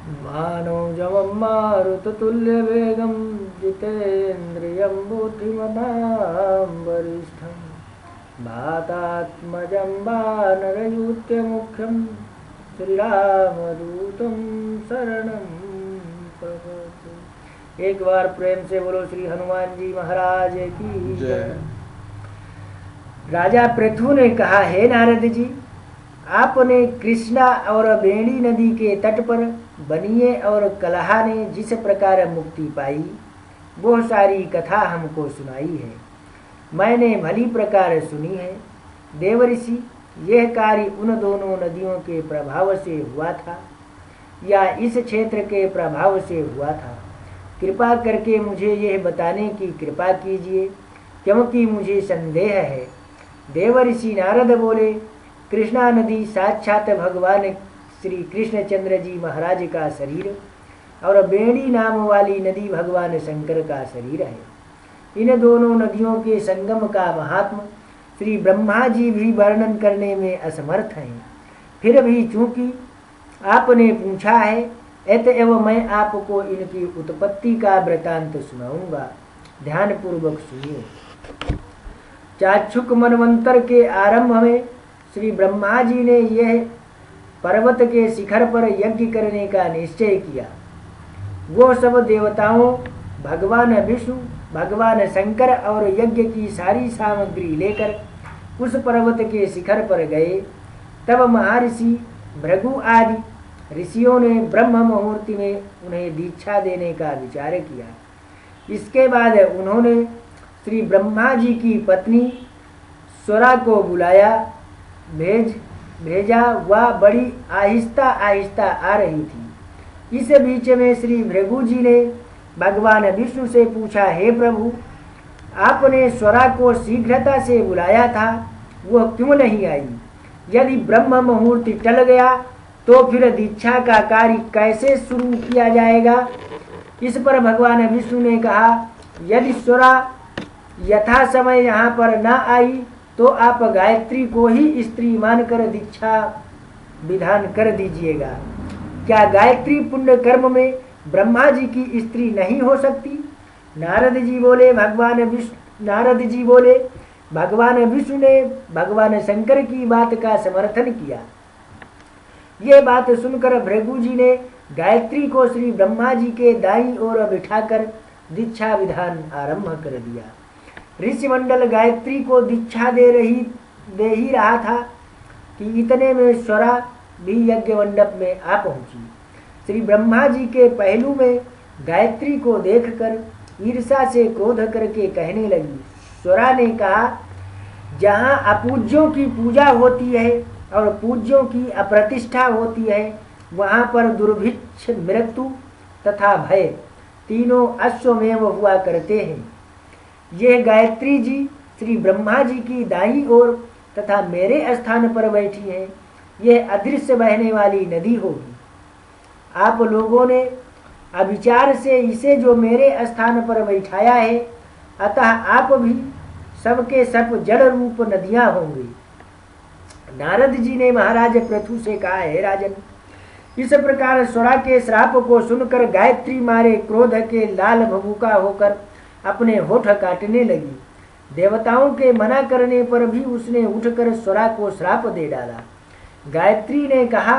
मानोजवं मारुततुल्यवेगं जितेन्द्रियं बुद्धिमतां वरिष्ठं वातात्मजं वानरयूथमुख्यं श्रीरामदूतं शरणं प्रपद्ये। एक बार प्रेम से बोलो श्री हनुमान जी महाराज की जय। राजा पृथु ने कहा, हे नारद जी, आपने कृष्णा और बेणी नदी के तट पर बनिए और कलहा ने जिस प्रकार मुक्ति पाई वो सारी कथा हमको सुनाई है। मैंने भली प्रकार सुनी है। देवऋषि, यह कार्य उन दोनों नदियों के प्रभाव से हुआ था या इस क्षेत्र के प्रभाव से हुआ था? कृपा करके मुझे यह बताने की कृपा कीजिए, क्योंकि मुझे संदेह है। देवऋषि नारद बोले, कृष्णा नदी साक्षात भगवान श्री कृष्णचंद्र जी महाराज का शरीर और बेणी नाम वाली नदी भगवान शंकर का शरीर है। इन दोनों नदियों के संगम का महात्म श्री ब्रह्मा जी भी वर्णन करने में असमर्थ हैं। फिर भी चूंकि आपने पूछा है, अतएव मैं आपको इनकी उत्पत्ति का वृतांत सुनाऊंगा। ध्यान पूर्वक सुनिए। चाक्षुक मनवंतर के आरंभ में श्री ब्रह्मा जी ने यह पर्वत के शिखर पर यज्ञ करने का निश्चय किया। वो सब देवताओं, भगवान विष्णु, भगवान शंकर और यज्ञ की सारी सामग्री लेकर उस पर्वत के शिखर पर गए। तब महर्षि भृगु आदि ऋषियों ने ब्रह्म मुहूर्त में उन्हें दीक्षा देने का विचार किया। इसके बाद उन्होंने श्री ब्रह्मा जी की पत्नी स्वरा को बुलाया, भेजा। वह बड़ी आहिस्ता आहिस्ता आ रही थी। इस बीच में श्री भृगु जी ने भगवान विष्णु से पूछा, हे प्रभु, आपने स्वरा को शीघ्रता से बुलाया था, वह क्यों नहीं आई? यदि ब्रह्म मुहूर्त टल गया तो फिर दीक्षा का कार्य कैसे शुरू किया जाएगा? इस पर भगवान विष्णु ने कहा, यदि स्वरा यथा समय यहाँ पर न आई तो आप गायत्री को ही स्त्री मानकर दीक्षा विधान कर दीजिएगा। क्या गायत्री पुण्य कर्म में ब्रह्मा जी की स्त्री नहीं हो सकती? नारद जी बोले, भगवान विष्णु ने भगवान शंकर की बात का समर्थन किया। ये बात सुनकर भृगु जी ने गायत्री को श्री ब्रह्मा जी के दाईं ओर बिठाकर दीक्षा विधान आरंभ कर दिया। ऋषि मंडल गायत्री को दीक्षा दे ही रहा था कि इतने में स्वरा भी यज्ञ मंडप में आ पहुंची। श्री ब्रह्मा जी के पहलू में गायत्री को देखकर ईर्षा से क्रोध करके कहने लगी। स्वरा ने कहा, जहाँ अपूज्यों की पूजा होती है और पूज्यों की अप्रतिष्ठा होती है, वहाँ पर दुर्भिक्ष, मृत्यु तथा भय तीनों अश्वमेव हुआ करते हैं। यह गायत्री जी श्री ब्रह्मा जी की दाईं ओर तथा मेरे स्थान पर बैठी है। यह अदृश्य बहने वाली नदी होगी। आप लोगों ने अविचार से इसे जो मेरे स्थान पर बैठाया है, अतः आप भी सबके सब जड़ रूप नदियां होंगी। नारद जी ने महाराज पृथु से कहा, हे राजन, इस प्रकार स्वरा के श्राप को सुनकर गायत्री मारे क्रोध के लाल भभूका होकर अपने होठ काटने लगी। देवताओं के मना करने पर भी उसने उठकर स्वरा को श्राप दे डाला। गायत्री ने कहा,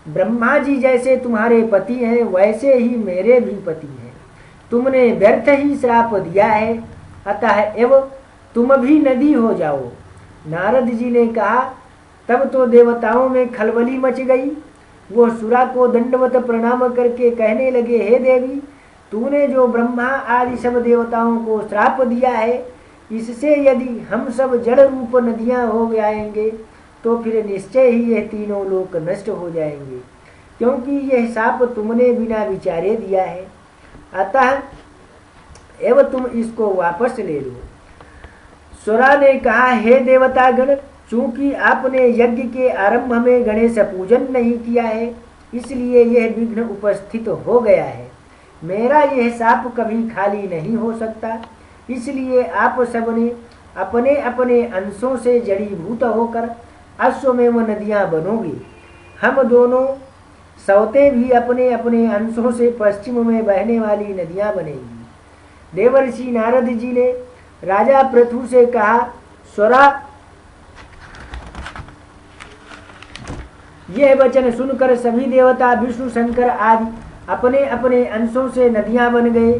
ब्रह्मा जी जैसे तुम्हारे पति हैं वैसे ही मेरे भी पति हैं। तुमने व्यर्थ ही श्राप दिया है, अतः एवं तुम भी नदी हो जाओ। नारद जी ने कहा, तब तो देवताओं में खलबली मच गई। वो सुरा को दंडवत प्रणाम करके कहने लगे, हे देवी, तूने जो ब्रह्मा आदि सब देवताओं को श्राप दिया है, इससे यदि हम सब जड़ रूप नदियां हो जाएंगे तो फिर निश्चय ही यह तीनों लोक नष्ट हो जाएंगे, क्योंकि यह शाप तुमने बिना विचारे दिया है। अतः एवं तुम इसको वापस ले लो। स्वरा ने कहा, हे देवतागण, चूंकि आपने यज्ञ के आरंभ में गणेश पूजन नहीं किया है, इसलिए यह विघ्न उपस्थित हो गया है। मेरा यह शाप कभी खाली नहीं हो सकता, इसलिए आप सबने अपने अपने अंशों से जड़ीभूत होकर अश्वमेव नदियां बनोगी। हम दोनों सौतें भी अपने अपने अंशों से पश्चिम में बहने वाली नदियां बनेंगी। देवर्षि नारद जी ने राजा पृथु से कहा, स्वरा, यह वचन सुनकर सभी देवता विष्णु शंकर आदि अपने अपने अंशों से नदियां बन गए।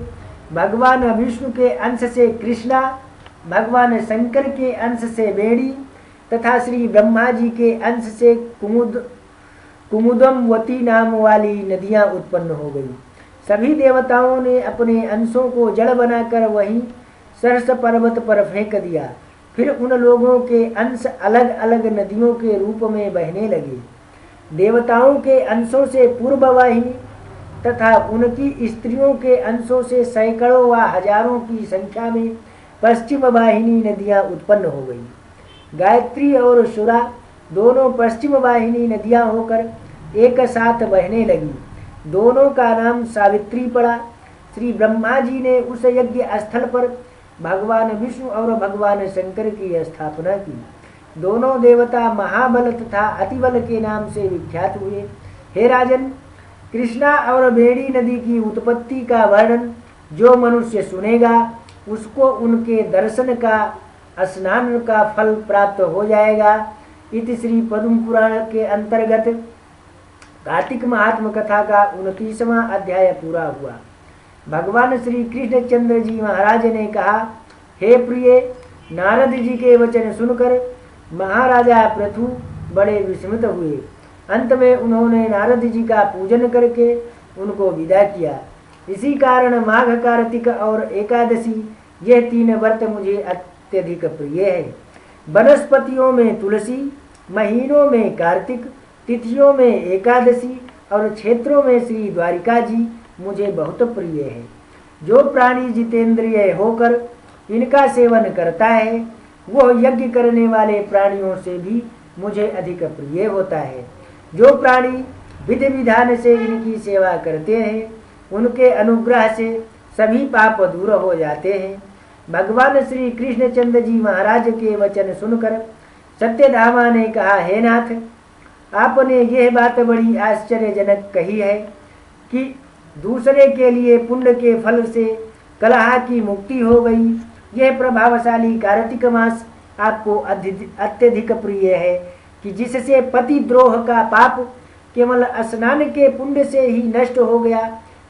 भगवान विष्णु के अंश से कृष्णा, भगवान शंकर के अंश से बेड़ी तथा श्री ब्रह्मा जी के अंश से कुमुदमवती नाम वाली नदियां उत्पन्न हो गई। सभी देवताओं ने अपने अंशों को जड़ बनाकर वहीं सरस पर्वत पर फेंक दिया। फिर उन लोगों के अंश अलग अलग नदियों के रूप में बहने लगे। देवताओं के अंशों से पूर्व वाहिनी तथा उनकी स्त्रियों के अंशों से सैकड़ों व हजारों की संख्या में पश्चिम वाहिनी नदियां उत्पन्न हो गई। गायत्री और शुरा दोनों पश्चिम वाहिनी नदियां होकर एक साथ बहने लगी। दोनों का नाम सावित्री पड़ा। श्री ब्रह्मा जी ने उस यज्ञ स्थल पर भगवान विष्णु और भगवान शंकर की स्थापना की। दोनों देवता महाबल तथा अतिबल के नाम से विख्यात हुए। हे राजन, कृष्णा और बेड़ी नदी की उत्पत्ति का वर्णन जो मनुष्य सुनेगा उसको उनके दर्शन का, स्नान का फल प्राप्त हो जाएगा। इति श्री पद्म पुराण के अंतर्गत कार्तिक महात्म कथा का 29वां अध्याय पूरा हुआ। भगवान श्री कृष्णचंद्र जी महाराज ने कहा, हे प्रिय, नारद जी के वचन सुनकर महाराजा पृथु बड़े विस्मित हुए। अंत में उन्होंने नारद जी का पूजन करके उनको विदा किया। इसी कारण माघ, कार्तिक और एकादशी यह 3 व्रत मुझे अत्यधिक प्रिय है। वनस्पतियों में तुलसी, महीनों में कार्तिक, तिथियों में एकादशी और क्षेत्रों में श्री द्वारिका जी मुझे बहुत प्रिय है। जो प्राणी जितेंद्रिय होकर इनका सेवन करता है वह यज्ञ करने वाले प्राणियों से भी मुझे अधिक प्रिय होता है। जो प्राणी विधि विधान से इनकी सेवा करते हैं उनके अनुग्रह से सभी पाप दूर हो जाते हैं। भगवान श्री कृष्णचंद्र जी महाराज के वचन सुनकर सत्यधामा ने कहा, हे नाथ, आपने यह बात बड़ी आश्चर्यजनक कही है कि दूसरे के लिए पुण्य के फल से कलह की मुक्ति हो गई। यह प्रभावशाली कार्तिक मास आपको अत्यधिक प्रिय है कि जिससे पति द्रोह का पाप केवल स्नान के पुण्य से ही नष्ट हो गया।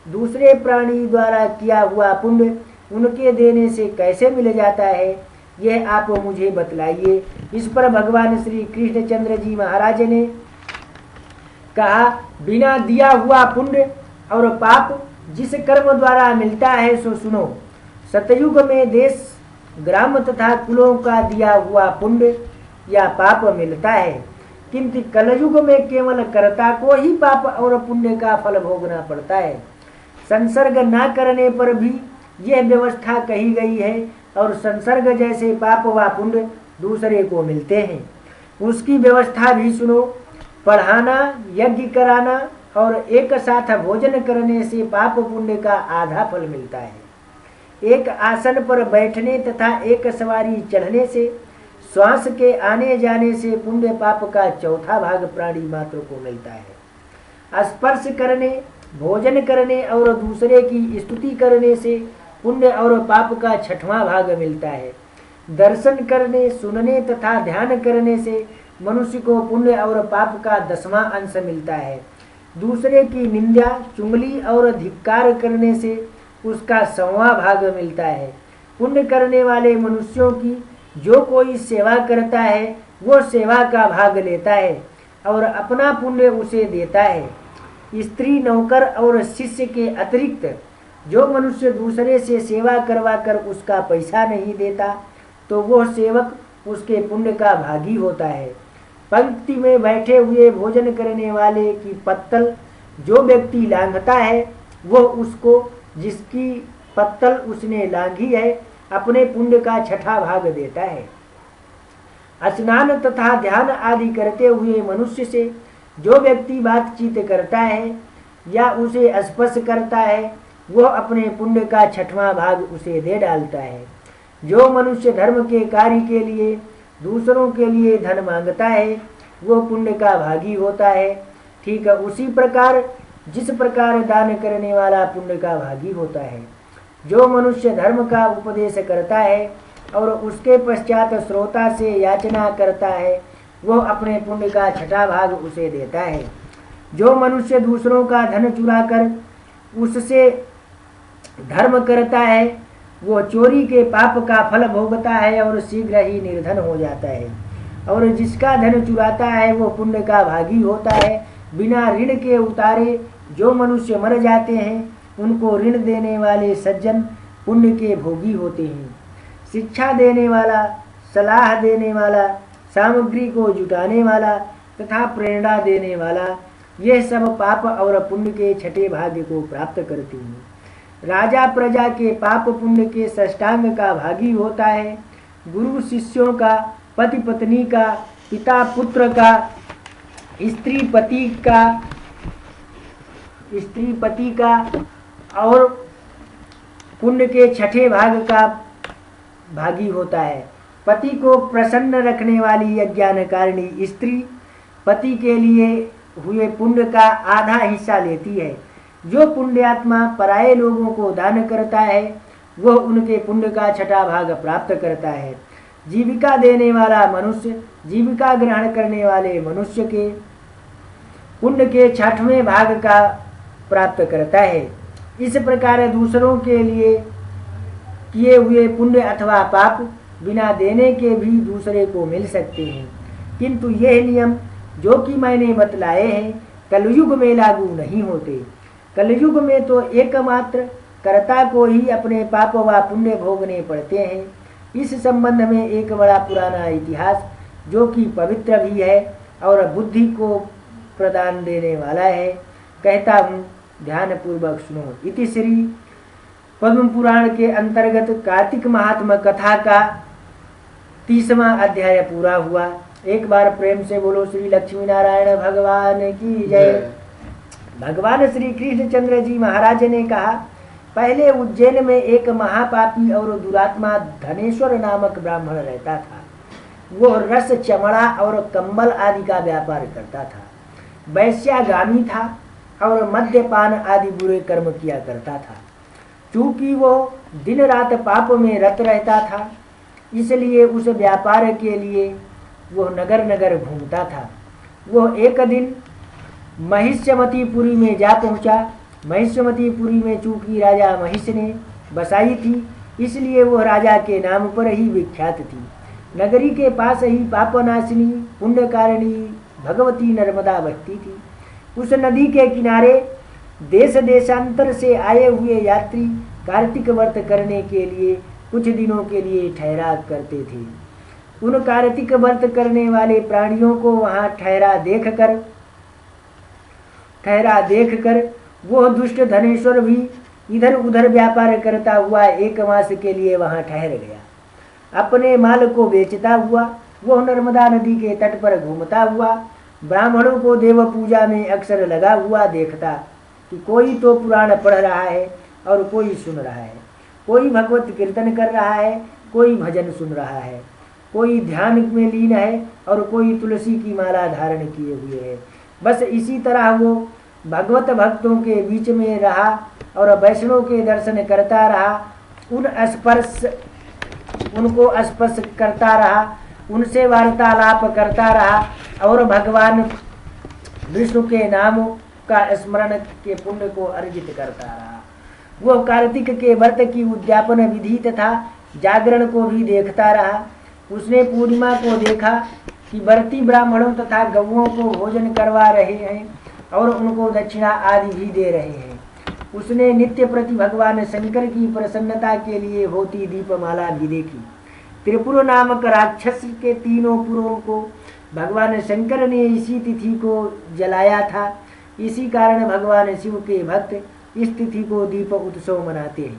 दूसरे प्राणी द्वारा किया हुआ पुण्य उनके देने से कैसे मिल जाता है, यह आप मुझे बतलाइए। इस पर भगवान श्री कृष्णचंद्र जी महाराज ने कहा, बिना दिया हुआ पुण्य और पाप जिस कर्म द्वारा मिलता है सो सुनो। सतयुग में देश, ग्राम तथा कुलों का दिया हुआ पुण्य या पाप मिलता है, किंतु कलयुग में केवल कर्ता को ही पाप और पुण्य का फल भोगना पड़ता है। संसर्ग न करने पर भी यह व्यवस्था कही गई है और संसर्ग जैसे पाप व पुण्य दूसरे को मिलते हैं। उसकी व्यवस्था भी सुनो। पढ़ाना, यज्ञ कराना और एक साथ भोजन करने से पाप पुण्य का आधा फल मिलता है। एक आसन पर बैठने तथा एक सवारी चढ़ने से, श्वास के आने जाने से पुण्य पाप का चौथा भाग प्राणी मात्र को मिलता है। स्पर्श करने, भोजन करने और दूसरे की स्तुति करने से पुण्य और पाप का 6वां भाग मिलता है। दर्शन करने, सुनने तथा ध्यान करने से मनुष्य को पुण्य और पाप का 10वां अंश मिलता है। दूसरे की निंदा, चुगली और धिक्कार करने से उसका 100वां भाग मिलता है। पुण्य करने वाले मनुष्यों की जो कोई सेवा करता है वो सेवा का भाग लेता है और अपना पुण्य उसे देता है। स्त्री, नौकर और शिष्य के अतिरिक्त जो मनुष्य दूसरे से सेवा करवाकर उसका पैसा नहीं देता तो वह सेवक उसके पुण्य का भागी होता है। पंक्ति में बैठे हुए भोजन करने वाले की पत्तल जो व्यक्ति लांघता है वह उसको जिसकी पत्तल उसने लांघी है अपने पुण्य का 6वां भाग देता है। स्नान तथा ध्यान आदि करते हुए मनुष्य से जो व्यक्ति बातचीत करता है या उसे स्पर्श करता है वह अपने पुण्य का 6वां भाग उसे दे डालता है। जो मनुष्य धर्म के कार्य के लिए दूसरों के लिए धन मांगता है वह पुण्य का भागी होता है। ठीक है, उसी प्रकार जिस प्रकार दान करने वाला पुण्य का भागी होता है। जो मनुष्य धर्म का उपदेश करता है और उसके पश्चात श्रोता से याचना करता है, वह अपने पुण्य का छठा भाग उसे देता है। जो मनुष्य दूसरों का धन चुराकर उससे धर्म करता है, वो चोरी के पाप का फल भोगता है और शीघ्र ही निर्धन हो जाता है। और जिसका धन चुराता है वो पुण्य का भागी होता है। बिना ऋण के उतारे जो मनुष्य मर जाते हैं, उनको ऋण देने वाले सज्जन पुण्य के भोगी होते हैं। शिक्षा देने वाला, सलाह देने वाला, सामग्री को जुटाने वाला तथा प्रेरणा देने वाला, यह सब पाप और पुण्य के छठे भाग्य को प्राप्त करते हैं। राजा प्रजा के पाप पुण्य के षष्टांग का भागी होता है। गुरु शिष्यों का, पति पत्नी का, पिता पुत्र का, स्त्री पति का और पुण्य के छठे भाग का भागी होता है। पति को प्रसन्न रखने वाली अज्ञानकारिणी स्त्री पति के लिए हुए पुण्य का आधा हिस्सा लेती है। जो पुण्यात्मा पराये लोगों को दान करता है, वह उनके पुण्य का छठा भाग प्राप्त करता है। जीविका देने वाला मनुष्य जीविका ग्रहण करने वाले मनुष्य के पुण्य के छठवें भाग का प्राप्त करता है। इस प्रकार दूसरों के लिए किए हुए पुण्य अथवा पाप बिना देने के भी दूसरे को मिल सकते हैं, किंतु यह नियम जो कि मैंने बतलाए हैं कलयुग में लागू नहीं होते। कलयुग में तो एकमात्र कर्ता को ही अपने पाप व पुण्य भोगने पड़ते हैं। इस संबंध में एक बड़ा पुराना इतिहास जो कि पवित्र भी है और बुद्धि को प्रदान देने वाला है, कहता हूँ, ध्यान पूर्वक सुनो। इति श्री पद्म पुराण के अंतर्गत कार्तिक महात्मा कथा का 30वां अध्याय पूरा हुआ। एक बार प्रेम से बोलो श्री लक्ष्मी नारायण भगवान की जय। भगवान श्री कृष्णचंद्र जी महाराज ने कहा, पहले उज्जैन में एक महापापी और दुरात्मा धनेश्वर नामक ब्राह्मण रहता था। वो रस, चमड़ा और कंबल आदि का व्यापार करता था। वैश्यागामी था और मद्यपान आदि बुरे कर्म किया करता था। चूंकि वो दिन रात पाप में रत रहता था, इसलिए उस व्यापार के लिए वो नगर नगर घूमता था। वो एक दिन महिष्यमतीपुरी में जा पहुंचा। महिष्यमतीपुरी में चूंकि राजा महिष ने बसाई थी, इसलिए वो राजा के नाम पर ही विख्यात थी। नगरी के पास ही पापनाशिनी पुण्यकारिणी भगवती नर्मदा बहती थी। उस नदी के किनारे देश देशांतर से आए हुए यात्री कार्तिक व्रत करने के लिए कुछ दिनों के लिए ठहरा करते थे। उन कार्तिक व्रत करने वाले प्राणियों को वहां ठहरा देखकर वह दुष्ट धनेश्वर भी इधर उधर व्यापार करता हुआ 1 मास के लिए वहां ठहर गया। अपने माल को बेचता हुआ वह नर्मदा नदी के तट पर घूमता हुआ ब्राह्मणों को देव पूजा में अक्सर लगा हुआ देखता कि कोई तो पुराण पढ़ रहा है और कोई सुन रहा है, कोई भगवत कीर्तन कर रहा है, कोई भजन सुन रहा है, कोई ध्यान में लीन है और कोई तुलसी की माला धारण किए हुए है। बस इसी तरह वो भगवत भक्तों के बीच में रहा और वैष्णव के दर्शन करता रहा, उनको स्पर्श करता रहा, उनसे वार्तालाप करता रहा और भगवान विष्णु के नाम का स्मरण के पुण्य को अर्जित करता रहा। वह कार्तिक के व्रत की उद्यापन विधि तथा जागरण को भी देखता रहा। उसने पूर्णिमा को देखा कि व्रती ब्राह्मणों तथा गौओं को भोजन करवा रहे हैं और उनको दक्षिणा आदि भी दे रहे हैं। उसने नित्य प्रति भगवान शंकर की प्रसन्नता के लिए होती दीपमाला भी देखी। त्रिपुर नामक राक्षस के 3 पुरों को भगवान शंकर ने इसी तिथि को जलाया था। इसी कारण भगवान शिव के भक्त इस तिथि को दीप उत्सव मनाते हैं।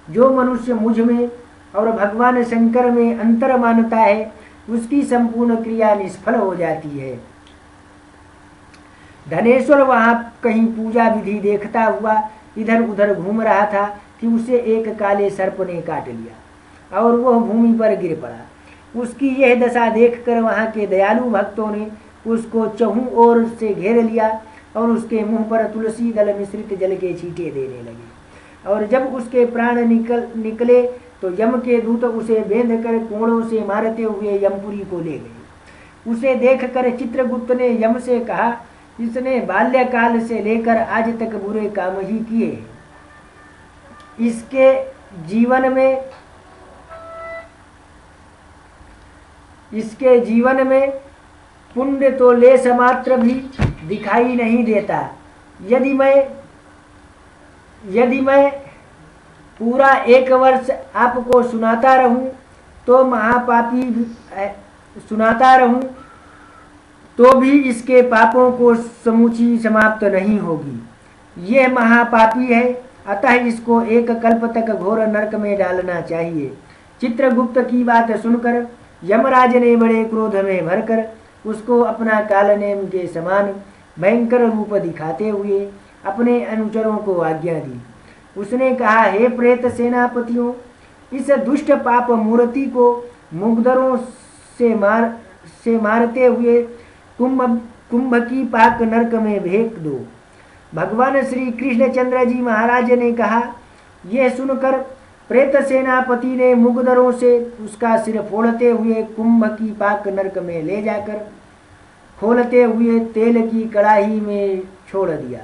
जो मनुष्य मुझ में और भगवान शंकर में अंतर मानता है, उसकी संपूर्ण क्रिया निष्फल हो जाती है। धनेश्वर वहां कहीं पूजा विधि देखता हुआ इधर उधर घूम रहा था कि उसे एक काले सर्प ने काट लिया और वह भूमि पर गिर पड़ा। उसकी यह दशा देखकर वहां के दयालु भक्तों ने उसको चहुं ओर से घेर लिया और उसके मुंह पर तुलसी दल मिश्रित जल के छींटे देने लगे। और जब उसके प्राण निकले तो यम के दूत उसे बेंध कर कोड़ों से मारते हुए यमपुरी को ले गए। उसे देखकर चित्रगुप्त ने यम से कहा, इसने बाल्यकाल से लेकर आज तक बुरे काम ही किए हैं। इसके जीवन में पुण्य तो लेश मात्र भी दिखाई नहीं देता। यदि मैं पूरा 1 वर्ष आपको सुनाता रहूं तो भी इसके पापों को समूची समाप्त नहीं होगी। यह महापापी है, अतः इसको 1 कल्प तक घोर नरक में डालना चाहिए। चित्रगुप्त की बात सुनकर यमराज ने बड़े क्रोध में भरकर उसको अपना कालनेम के समान भयंकर रूप दिखाते हुए अपने अनुचरों को आज्ञा दी। उसने कहा, हे प्रेत सेनापतियों, इस दुष्ट पाप मूर्ति को मुग्धरों से मारते हुए कुंभ की पाक नरक में फेंक दो। भगवान श्री कृष्णचंद्र जी महाराज ने कहा। यह सुनकर प्रेत सेनापति ने मुग्धरों से उसका सिर फोड़ते हुए कुंभ की पाक नरक में ले जाकर खोलते हुए तेल की कड़ाही में छोड़ दिया।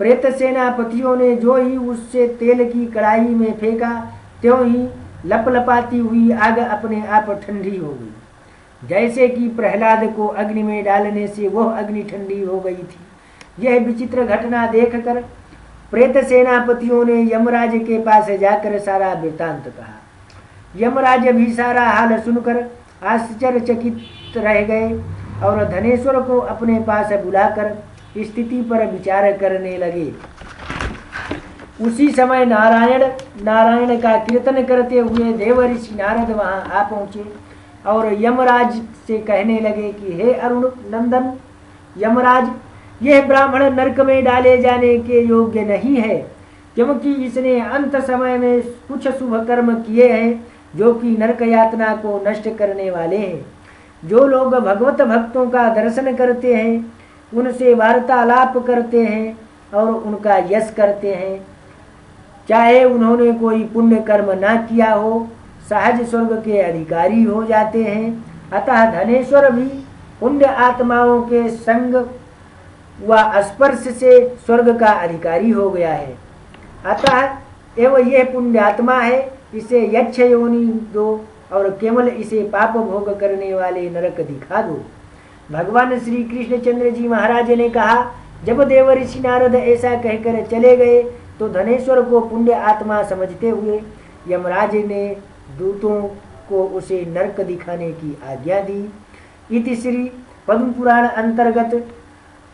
प्रेत सेनापतियों ने जो ही उससे तेल की कड़ाही में फेंका, त्यों ही लपलपाती हुई आग अपने आप ठंडी हो गई, जैसे कि प्रहलाद को अग्नि में डालने से वह अग्नि ठंडी हो गई थी। यह विचित्र घटना देखकर प्रेत सेनापतियों ने यमराज के पास जाकर सारा वृत्तांत कहा। यमराज भी सारा हाल सुनकर आश्चर्यचकित रह गए और धनेश्वर को अपने पास बुलाकर स्थिति पर विचार करने लगे। उसी समय नारायण का कीर्तन करते हुए देवऋषि नारद वहां आ पहुंचे और यमराज से कहने लगे कि हे अरुण नंदन यमराज, यह ब्राह्मण नरक में डाले जाने के योग्य नहीं है, क्योंकि इसने अंत समय में कुछ शुभ कर्म किए हैं जो कि नरक यातना को नष्ट करने वाले हैं। जो लोग भगवत भक्तों का दर्शन करते हैं, उनसे वार्तालाप करते हैं और उनका यश करते हैं, चाहे उन्होंने कोई पुण्य कर्म ना किया हो, सहज स्वर्ग के अधिकारी हो जाते हैं। अतः धनेश्वर भी पुण्य आत्माओं के संग व स्पर्श से स्वर्ग का अधिकारी हो गया है। अतः एवं यह पुण्य आत्मा है, इसे यक्ष योनि दो और केवल इसे पाप भोग करने वाले नरक दिखा दो। भगवान श्री कृष्णचंद्र जी महाराज ने कहा। जब देवऋषि नारद ऐसा कहकर चले गए तो धनेश्वर को पुण्य आत्मा समझते हुए यमराज ने दूतों को उसे नरक दिखाने की आज्ञा दी। इति श्री पद्म पुराण अंतर्गत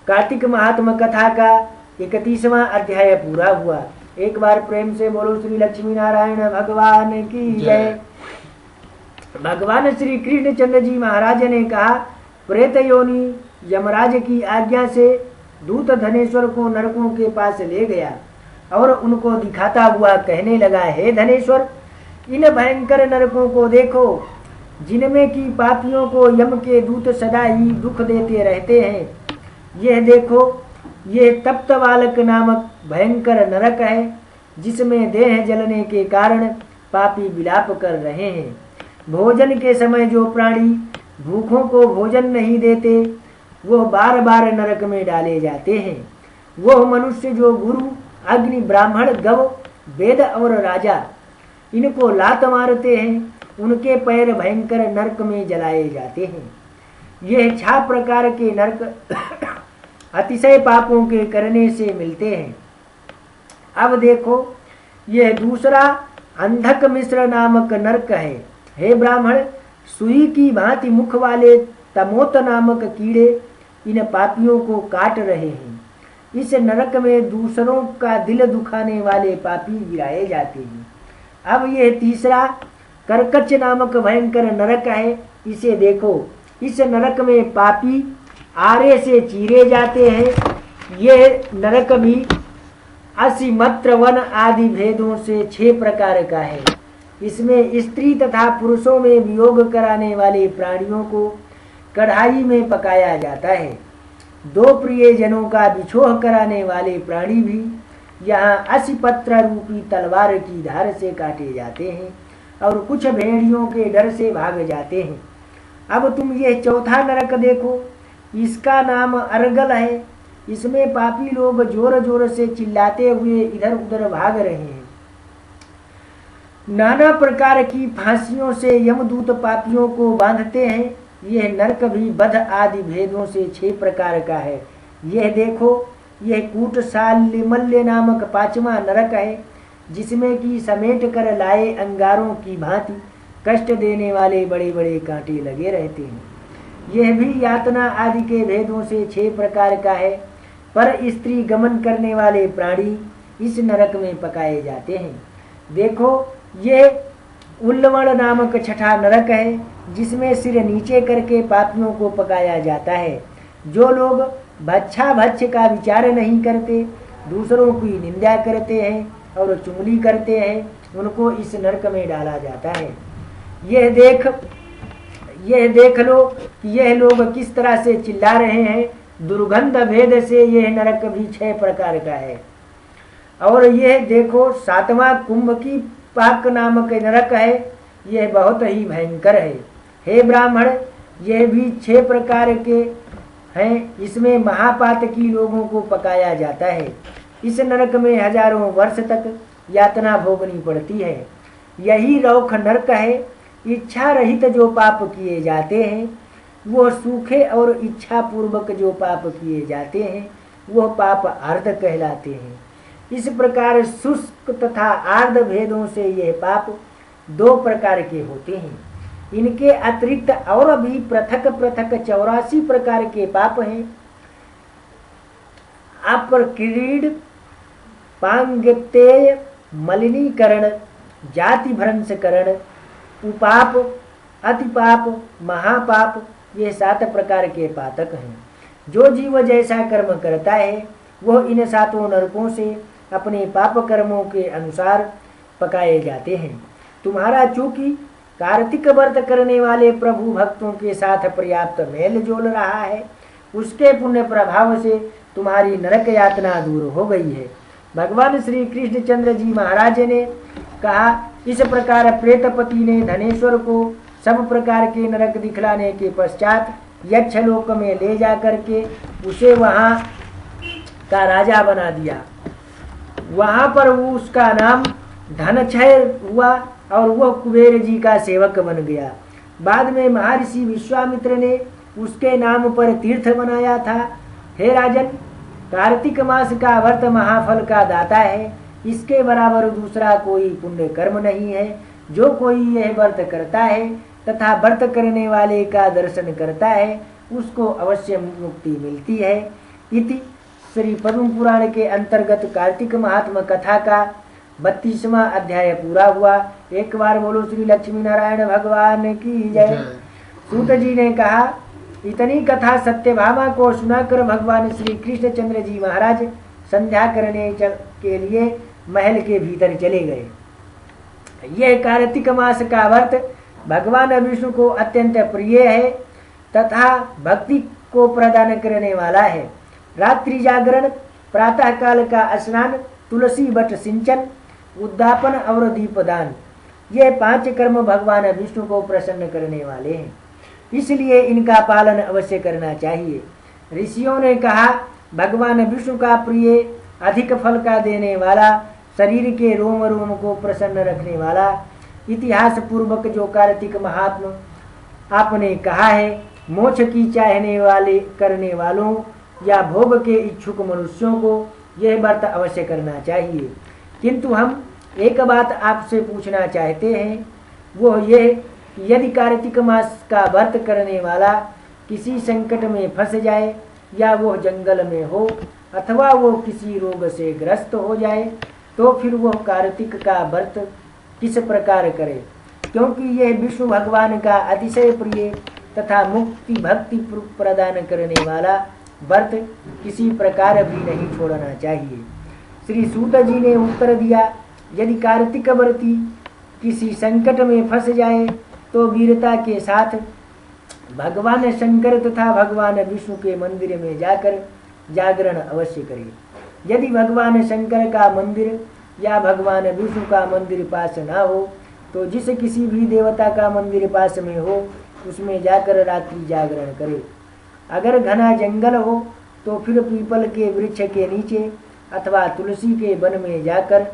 कार्तिक महात्म कथा का 31वां अध्याय पूरा हुआ। एक बार प्रेम से बोलो श्री लक्ष्मी नारायण भगवान की जय। भगवान श्री कृष्णचंद्र जी महाराज ने कहा, प्रेत योनि यमराज की आज्ञा से दूत धनेश्वर को नरकों के पास ले गया और उनको दिखाता हुआ कहने लगा, हे धनेश्वर, इन भयंकर नरकों को देखो, जिनमें कि पापियों को यम के दूत सदा ही दुख देते रहते हैं। यह देखो, यह तप्त बालक नामक भयंकर नरक है, जिसमें देह जलने के कारण पापी विलाप कर रहे हैं। भोजन के समय जो प्राणी भूखों को भोजन नहीं देते, वह बार बार नरक में डाले जाते हैं। वह मनुष्य जो गुरु, अग्नि, ब्राह्मण, गव, वेद और राजा इनको लात मारते हैं, उनके पैर भयंकर नरक में जलाए जाते हैं। यह 6 प्रकार के नरक अतिशय पापों के करने से मिलते हैं। अब देखो, यह दूसरा अंधक मिश्र नामक नरक है। हे ब्राह्मण, सुई की भांति मुख वाले तमोत नामक कीड़े इन पापियों को काट रहे हैं। इस नरक में दूसरों का दिल दुखाने वाले पापी गिराए जाते हैं। अब यह तीसरा करकच नामक भयंकर नरक है। इसे देखो, इस नरक में पापी आरे से चीरे जाते हैं। यह नरक भी असीमत्र वन आदि भेदों से 6 प्रकार का है। इसमें स्त्री तथा पुरुषों में वियोग कराने वाले प्राणियों को कढ़ाई में पकाया जाता है। दो प्रियजनों का बिछोह कराने वाले प्राणी भी यहाँ असिपत्र रूपी तलवार की धार से काटे जाते हैं और कुछ भेड़ियों के डर से भाग जाते हैं। अब तुम ये चौथा नरक देखो, इसका नाम अर्गल है। इसमें पापी लोग जोर जोर से चिल्लाते हुए इधर उधर भाग रहे हैं। नाना प्रकार की फांसियों से यमदूत पापियों को बांधते हैं। यह नरक भी बध आदि भेदों से 6 प्रकार का है। यह देखो, यह कूटसाल्यमल्य नामक 5वां नरक है, जिसमें कि समेट कर लाए अंगारों की भांति कष्ट देने वाले बड़े बड़े कांटे लगे रहते हैं। यह भी यातना आदि के भेदों से 6 प्रकार का है। पर स्त्री गमन करने वाले प्राणी इस नरक में पकाए जाते हैं। देखो, ये उल्लवण नामक 6ठा नरक है, जिसमें सिर नीचे करके पापियों को पकाया जाता है। जो लोग भच्छाभक्ष का विचार नहीं करते, दूसरों की निंदा करते हैं और चुगली करते हैं, उनको इस नरक में डाला जाता है। यह देख लो कि यह लोग किस तरह से चिल्ला रहे हैं। दुर्गंध भेद से यह नरक भी 6 प्रकार का है। और यह देखो, 7वां कुंभ की पाक नामक नरक है। यह बहुत ही भयंकर है। हे ब्राह्मण, यह भी 6 प्रकार के हैं। इसमें महापातकी लोगों को पकाया जाता है। इस नरक में हजारों वर्ष तक यातना भोगनी पड़ती है। यही रौख नरक है। इच्छा रहित जो पाप किए जाते हैं वो सूखे, और इच्छा पूर्वक जो पाप किए जाते हैं वो पाप आर्ध कहलाते हैं। इस प्रकार शुष्क तथा आर्ध भेदों से यह पाप 2 प्रकार के होते हैं। इनके अतिरिक्त और भी पृथक पृथक 84 प्रकार के पाप हैं। अपक्रीड, पांगतेय, मलिनीकरण, जाति भ्रंशकरण, उपाप, अतिपाप, महापाप, ये 7 प्रकार के पातक हैं। जो जीव जैसा कर्म करता है वह इन 7 नरकों से अपने पाप कर्मों के अनुसार पकाए जाते हैं। तुम्हारा चूंकि कार्तिक व्रत करने वाले प्रभु भक्तों के साथ पर्याप्त मेल जोल रहा है, उसके पुण्य प्रभाव से तुम्हारी नरक यातना दूर हो गई है। भगवान श्री कृष्णचंद्र जी महाराज ने कहा, इस प्रकार प्रेतपति ने धनेश्वर को सब प्रकार के नरक दिखलाने के पश्चात यक्षलोक में ले जाकर के उसे वहाँ का राजा बना दिया। वहाँ पर उसका नाम धनक्षय हुआ और वह कुबेर जी का सेवक बन गया। बाद में महर्षि विश्वामित्र ने उसके नाम पर तीर्थ बनाया था। हे राजन, कार्तिक मास का व्रत महाफल का दाता है। इसके बराबर दूसरा कोई पुण्य कर्म नहीं है। जो कोई यह व्रत करता है तथा व्रत करने वाले का दर्शन करता है, उसको अवश्य मुक्ति मिलती है। इति श्री पद्म पुराण के अंतर्गत कार्तिक महात्म कथा का 32वां अध्याय पूरा हुआ। एक बार बोलो श्री लक्ष्मी नारायण भगवान की जय। सूत जी ने कहा, इतनी कथा सत्यभामा को सुनाकर भगवान श्री कृष्णचंद्र जी महाराज संध्या करने के लिए महल के भीतर चले गए। यह कार्तिक मास का व्रत भगवान विष्णु को अत्यंत प्रिय है तथा भक्ति को प्रदान करने वाला है। रात्रि जागरण, प्रातः काल का स्नान, तुलसी बट सिंचन, उद्दापन और दीपदान, ये 5 कर्म भगवान विष्णु को प्रसन्न करने वाले हैं। इसलिए इनका पालन अवश्य करना चाहिए। ऋषियों ने कहा, भगवान विष्णु का प्रिय, अधिक फल का देने वाला, शरीर के रोम रोम को प्रसन्न रखने वाला, इतिहास पूर्वक जो कार्तिक महात्म आपने कहा है, मोक्ष की चाहने वाले करने वालों या भोग के इच्छुक मनुष्यों को यह व्रत अवश्य करना चाहिए। किंतु हम एक बात आपसे पूछना चाहते हैं, वो ये कि यदि कार्तिक मास का व्रत करने वाला किसी संकट में फंस जाए, या वो जंगल में हो अथवा वो किसी रोग से ग्रस्त हो जाए, तो फिर वह कार्तिक का व्रत किस प्रकार करे? क्योंकि यह विष्णु भगवान का अतिशय प्रिय तथा मुक्ति भक्ति प्रदान करने वाला व्रत किसी प्रकार भी नहीं छोड़ना चाहिए। श्री सूत जी ने उत्तर दिया, यदि कार्तिक व्रती किसी संकट में फंस जाए तो वीरता के साथ भगवान शंकर तथा भगवान विष्णु के मंदिर में जाकर जागरण अवश्य करें। यदि भगवान शंकर का मंदिर या भगवान विष्णु का मंदिर पास ना हो तो जिस किसी भी देवता का मंदिर पास में हो उसमें जाकर रात्रि जागरण करे। अगर घना जंगल हो तो फिर पीपल के वृक्ष के नीचे अथवा तुलसी के वन में जाकर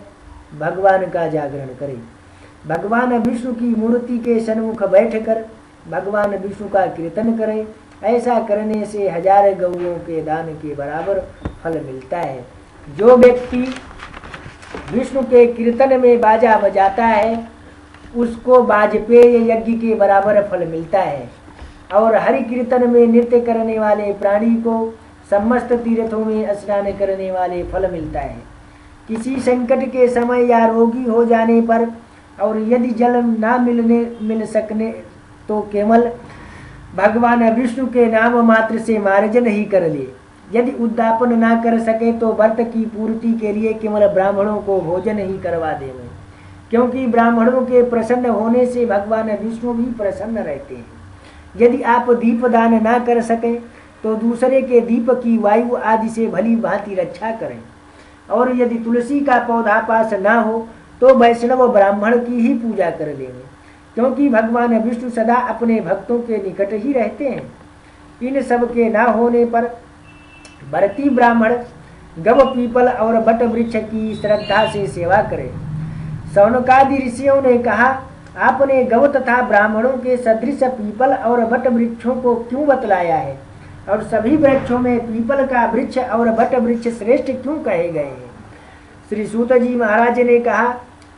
भगवान का जागरण करे। भगवान विष्णु की मूर्ति के सन्मुख बैठकर भगवान विष्णु का कीर्तन करें। ऐसा करने से 1000 गौओं के दान के बराबर फल मिलता है। जो व्यक्ति विष्णु के कीर्तन में बाजा बजाता है उसको वाजपेय यज्ञ के बराबर फल मिलता है। और हरि कीर्तन में नृत्य करने वाले प्राणी को समस्त तीर्थों में स्नान करने वाले फल मिलता है। किसी संकट के समय या रोगी हो जाने पर और यदि जल ना मिल सकने तो केवल भगवान विष्णु के नाम मात्र से मार्जन ही कर ले। यदि उद्यापन ना कर सके तो व्रत की पूर्ति के लिए केवल ब्राह्मणों को भोजन ही करवा देवे, क्योंकि ब्राह्मणों के प्रसन्न होने से भगवान विष्णु भी प्रसन्न रहते हैं। यदि आप दीपदान ना कर सके तो दूसरे के दीप की वायु आदि से भली भांति रक्षा करें। और यदि तुलसी का पौधा पास ना हो तो वैष्णव ब्राह्मण की ही पूजा कर लेंगे, क्योंकि भगवान विष्णु सदा अपने भक्तों के निकट ही रहते हैं। इन सब के ना होने पर भरती ब्राह्मण गव पीपल और बट वृक्ष की श्रद्धा से सेवा करें। शौनकादि ऋषियों ने कहा, आपने गव तथा ब्राह्मणों के सदृश पीपल और बट वृक्षों को क्यों बतलाया है, और सभी वृक्षों में पीपल का वृक्ष और बट वृक्ष श्रेष्ठ क्यों कहे गए हैं। श्री सूत जी महाराज ने कहा,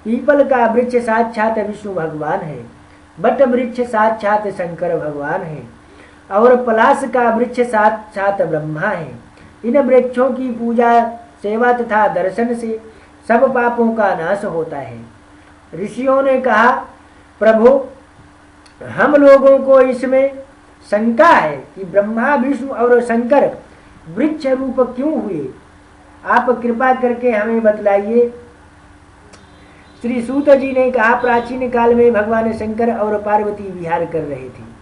पीपल का वृक्ष साक्षात विष्णु भगवान है, बट वृक्ष साक्षात शंकर भगवान है, और पलाश का वृक्ष साक्षात ब्रह्मा है। इन वृक्षों की पूजा सेवा तथा दर्शन से सब पापों का नाश होता है। ऋषियों ने कहा, प्रभु हम लोगों को इसमें शंका है कि ब्रह्मा विष्णु और शंकर वृक्ष रूप क्यों हुए, आप कृपा करके हमें बतलाइए। श्री सूत जी ने कहा, प्राचीन काल में भगवान शंकर और पार्वती विहार कर रहे थे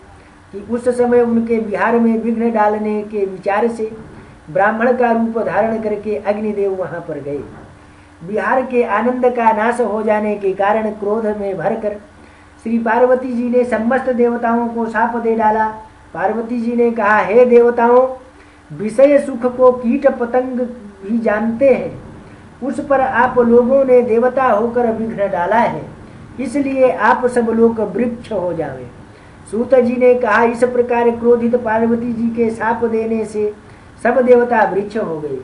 कि उस समय उनके विहार में विघ्न डालने के विचार से ब्राह्मण का रूप धारण करके अग्निदेव वहां पर गए। विहार के आनंद का नाश हो जाने के कारण क्रोध में भरकर श्री पार्वती जी ने समस्त देवताओं को शाप दे डाला। पार्वती जी ने कहा, हे देवताओं, विषय सुख को कीट पतंग भी जानते हैं, उस पर आप लोगों ने देवता होकर विघ्न डाला है, इसलिए आप सब लोग वृक्ष हो जावे। सूत जी ने कहा, इस प्रकार क्रोधित पार्वती जी के शाप देने से सब देवता वृक्ष हो गए।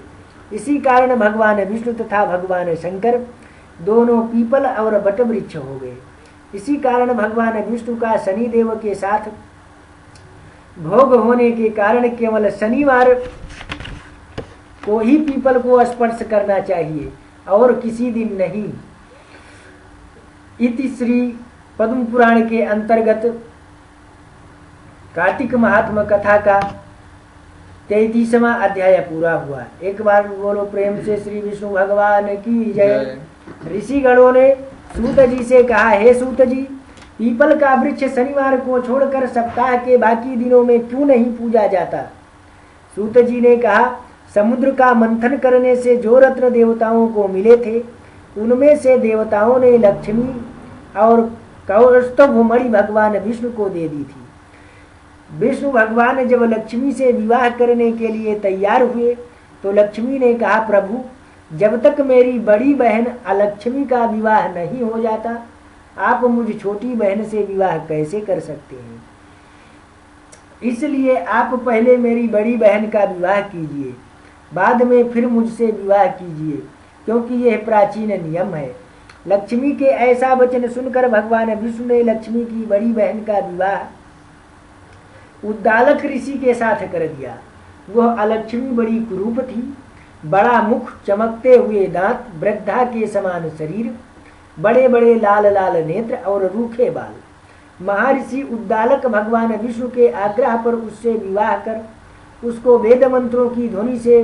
इसी कारण भगवान विष्णु तथा भगवान शंकर दोनों पीपल और बट वृक्ष हो गए। इसी कारण भगवान विष्णु का शनिदेव के साथ भोग होने के कारण केवल शनिवार को ही पीपल को स्पर्श करना चाहिए और किसी दिन नहीं। इति श्री पद्म पुराण के अंतर्गत कार्तिक महात्मा कथा का 33वां अध्याय पूरा हुआ। एक बार बोलो प्रेम से श्री विष्णु भगवान की जय। ऋषि गणों ने सूत जी से कहा, हे सूत जी, पीपल का वृक्ष शनिवार को छोड़कर सप्ताह के बाकी दिनों में क्यों नहीं पूजा जाता। सूत जी ने कहा, समुद्र का मंथन करने से जो रत्न देवताओं को मिले थे उनमें से देवताओं ने लक्ष्मी और कौस्तुभमणि भगवान विष्णु को दे दी थी। विष्णु भगवान जब लक्ष्मी से विवाह करने के लिए तैयार हुए तो लक्ष्मी ने कहा, प्रभु जब तक मेरी बड़ी बहन अलक्ष्मी का विवाह नहीं हो जाता आप मुझ छोटी बहन से विवाह कैसे कर सकते हैं, इसलिए आप पहले मेरी बड़ी बहन का विवाह कीजिए, बाद में फिर मुझसे विवाह कीजिए, क्योंकि यह प्राचीन नियम है। लक्ष्मी के ऐसा वचन सुनकर भगवान विष्णु ने लक्ष्मी की बड़ी बहन का विवाह उद्दालक ऋषि के साथ कर दिया। वह अलक्ष्मी बड़ी कुरूप थी, बड़ा मुख, चमकते हुए दांत, वृद्धा के समान शरीर, बड़े बड़े लाल लाल नेत्र और रूखे बाल। महर्षि उद्दालक भगवान विष्णु के आग्रह पर उससे विवाह कर उसको वेद मंत्रों की ध्वनि से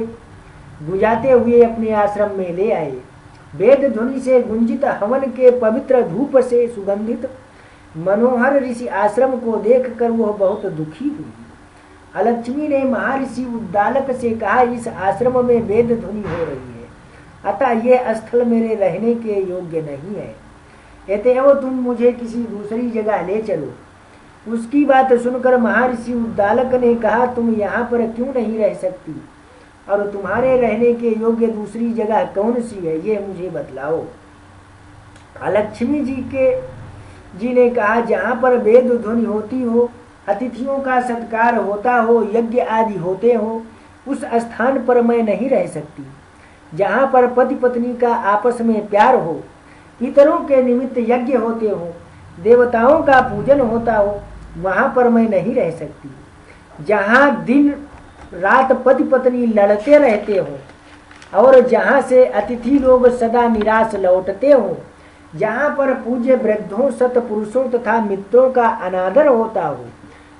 गुंजाते हुए अपने आश्रम में ले आए। वेद ध्वनि से गुंजित हवन के पवित्र धूप से सुगंधित मनोहर ऋषि आश्रम को देखकर वह बहुत दुखी हुई। अलक्ष्मी ने महर्षि उद्दालक से कहा, इस आश्रम में वेद ध्वनि हो रही है, अतः यह स्थल मेरे रहने के योग्य नहीं है, अतएव तुम मुझे किसी दूसरी जगह ले चलो। उसकी बात सुनकर महर्षि उद्दालक ने कहा, तुम यहाँ पर क्यों नहीं रह सकती और तुम्हारे रहने के योग्य दूसरी जगह कौन सी है, ये मुझे बतलाओ। अलक्ष्मी जी ने कहा, जहाँ पर वेद ध्वनि होती हो, अतिथियों का सत्कार होता हो, यज्ञ आदि होते हो, उस स्थान पर मैं नहीं रह सकती। जहाँ पर पति पत्नी का आपस में प्यार हो, पितरों के निमित्त यज्ञ होते हो, देवताओं का पूजन होता हो, वहाँ पर मैं नहीं रह सकती। जहाँ दिन रात पति पत्नी लड़ते रहते हो और जहाँ से अतिथि लोग सदा निराश लौटते हो, जहाँ पर पूज्य वृद्धों सतपुरुषों तथा मित्रों का अनादर होता हो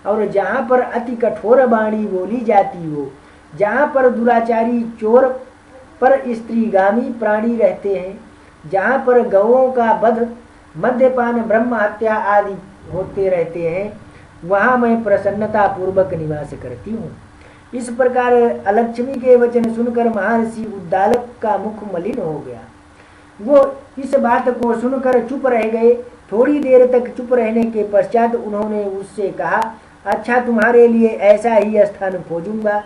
और जहाँ पर अति कठोर वाणी बोली जाती हो, जहाँ पर दुराचारी चोर पर स्त्रीगामी प्राणी रहते हैं, जहाँ पर गौओं का वध, मद्यपान, ब्रह्म हत्या आदि होते रहते हैं, वहाँ मैं प्रसन्नता पूर्वक निवास करती हूँ। इस प्रकार अलक्ष्मी के वचन सुनकर महर्षि उद्दालक का मुख मलिन हो गया। वो इस बात को सुनकर चुप रह गए। थोड़ी देर तक चुप रहने के पश्चात उन्होंने उससे कहा, अच्छा, तुम्हारे लिए ऐसा ही स्थान खोजूंगा,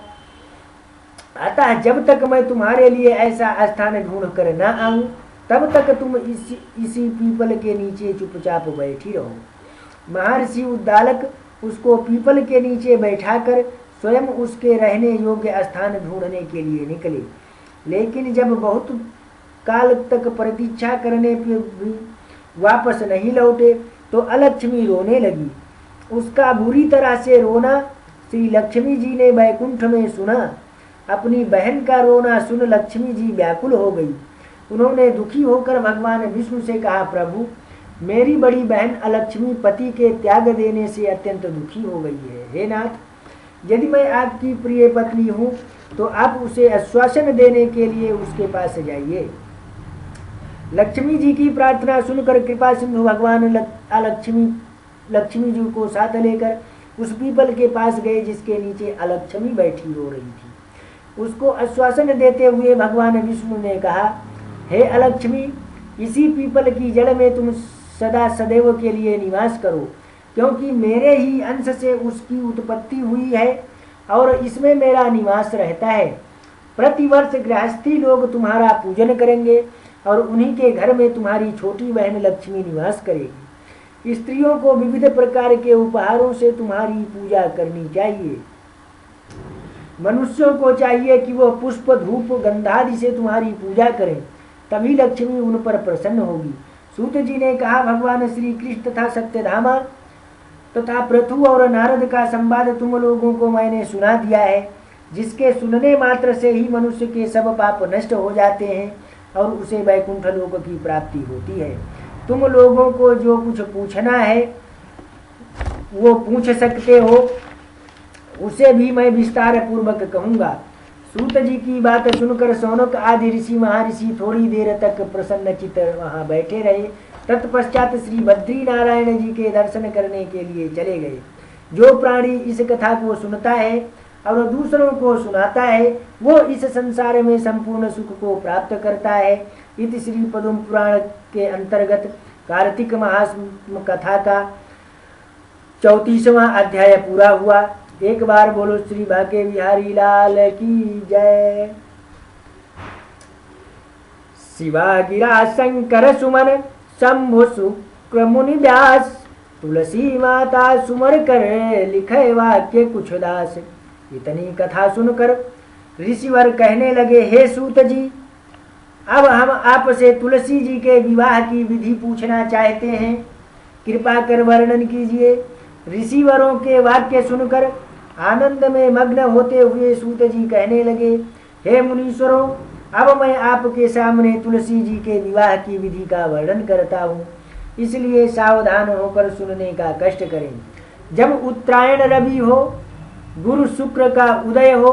अतः जब तक मैं तुम्हारे लिए ऐसा स्थान ढूंढ कर न आऊं, तब तक तुम इसी पीपल के नीचे चुपचाप बैठी रहो। महर्षि उद्दालक उसको पीपल के नीचे बैठाकर स्वयं उसके रहने योग्य स्थान ढूंढने के लिए निकले, लेकिन जब बहुत काल तक प्रतीक्षा करने पर भी वापस नहीं लौटे तो अलक्ष्मी रोने लगी। उसका बुरी तरह से रोना श्री लक्ष्मी जी ने वैकुंठ में सुना। अपनी बहन का रोना सुन लक्ष्मी जी व्याकुल हो गई। उन्होंने दुखी होकर भगवान विष्णु से कहा, प्रभु, मेरी बड़ी बहन अलक्ष्मी पति के त्याग देने से अत्यंत दुखी हो गई है। हे नाथ, यदि मैं आपकी प्रिय पत्नी हूँ तो आप उसे आश्वासन देने के लिए उसके पास जाइए। लक्ष्मी जी की प्रार्थना सुनकर कृपा सिंधु भगवान लक्ष्मी जी को साथ लेकर उस पीपल के पास गए जिसके नीचे अलक्ष्मी बैठी रो रही थी। उसको आश्वासन देते हुए भगवान विष्णु ने कहा, हे अलक्ष्मी, इसी पीपल की जड़ में तुम सदा सदैव के लिए निवास करो, क्योंकि मेरे ही अंश से उसकी उत्पत्ति हुई है और इसमें मेरा निवास रहता है। प्रतिवर्ष गृहस्थी लोग तुम्हारा पूजन करेंगे और उन्हीं के घर में तुम्हारी छोटी बहन लक्ष्मी निवास करेगी। स्त्रियों को विविध प्रकार के उपहारों से तुम्हारी पूजा करनी चाहिए। मनुष्यों को चाहिए कि वह पुष्प, धूप, गंधादि से तुम्हारी पूजा करें, तभी लक्ष्मी उन पर प्रसन्न होगी। सूत जी ने कहा, भगवान श्री कृष्ण तथा सत्यधामा तथा पृथु और नारद का संवाद तुम लोगों को मैंने सुना दिया है, जिसके सुनने मात्र से ही मनुष्य के सब पाप नष्ट हो जाते हैं और उसे वैकुंठ लोक की प्राप्ति होती है। तुम लोगों को जो कुछ पूछना है वो पूछ सकते हो, उसे भी मैं विस्तार पूर्वक कहूँगा। सूत जी की बात सुनकर शौनक आदि ऋषि महर्षि थोड़ी देर तक प्रसन्नचित्त वहाँ बैठे रहे। तत्पश्चात श्री बद्री नारायण जी के दर्शन करने के लिए चले गए। जो प्राणी इस कथा को सुनता है और दूसरों को सुनाता है, वो इस संसार में संपूर्ण सुख को प्राप्त करता है। इति श्री पद्म पुराण के अंतर्गत कार्तिक मास कथा का 34वां अध्याय पूरा हुआ। एक बार बोलो श्री भाग्य बिहारी लाल की जय। शिवा गिरा शंकर सुमन शंभु शुक्र मुनि व्यास, तुलसी माता सुमर कर लिखे वाक्य कुछ दास। इतनी कथा सुनकर ऋषिवर कहने लगे, हे सूत जी, अब हम आपसे तुलसी जी के विवाह की विधि पूछना चाहते हैं, कृपा कर वर्णन कीजिए। ऋषिवरों के वाक्य सुनकर आनंद में मग्न होते हुए सूत जी कहने लगे, हे मुनीश्वरों, अब मैं आपके सामने तुलसी जी के विवाह की विधि का वर्णन करता हूँ, इसलिए सावधान होकर सुनने का कष्ट करें। जब उत्तरायण रवि हो, गुरु शुक्र का उदय हो,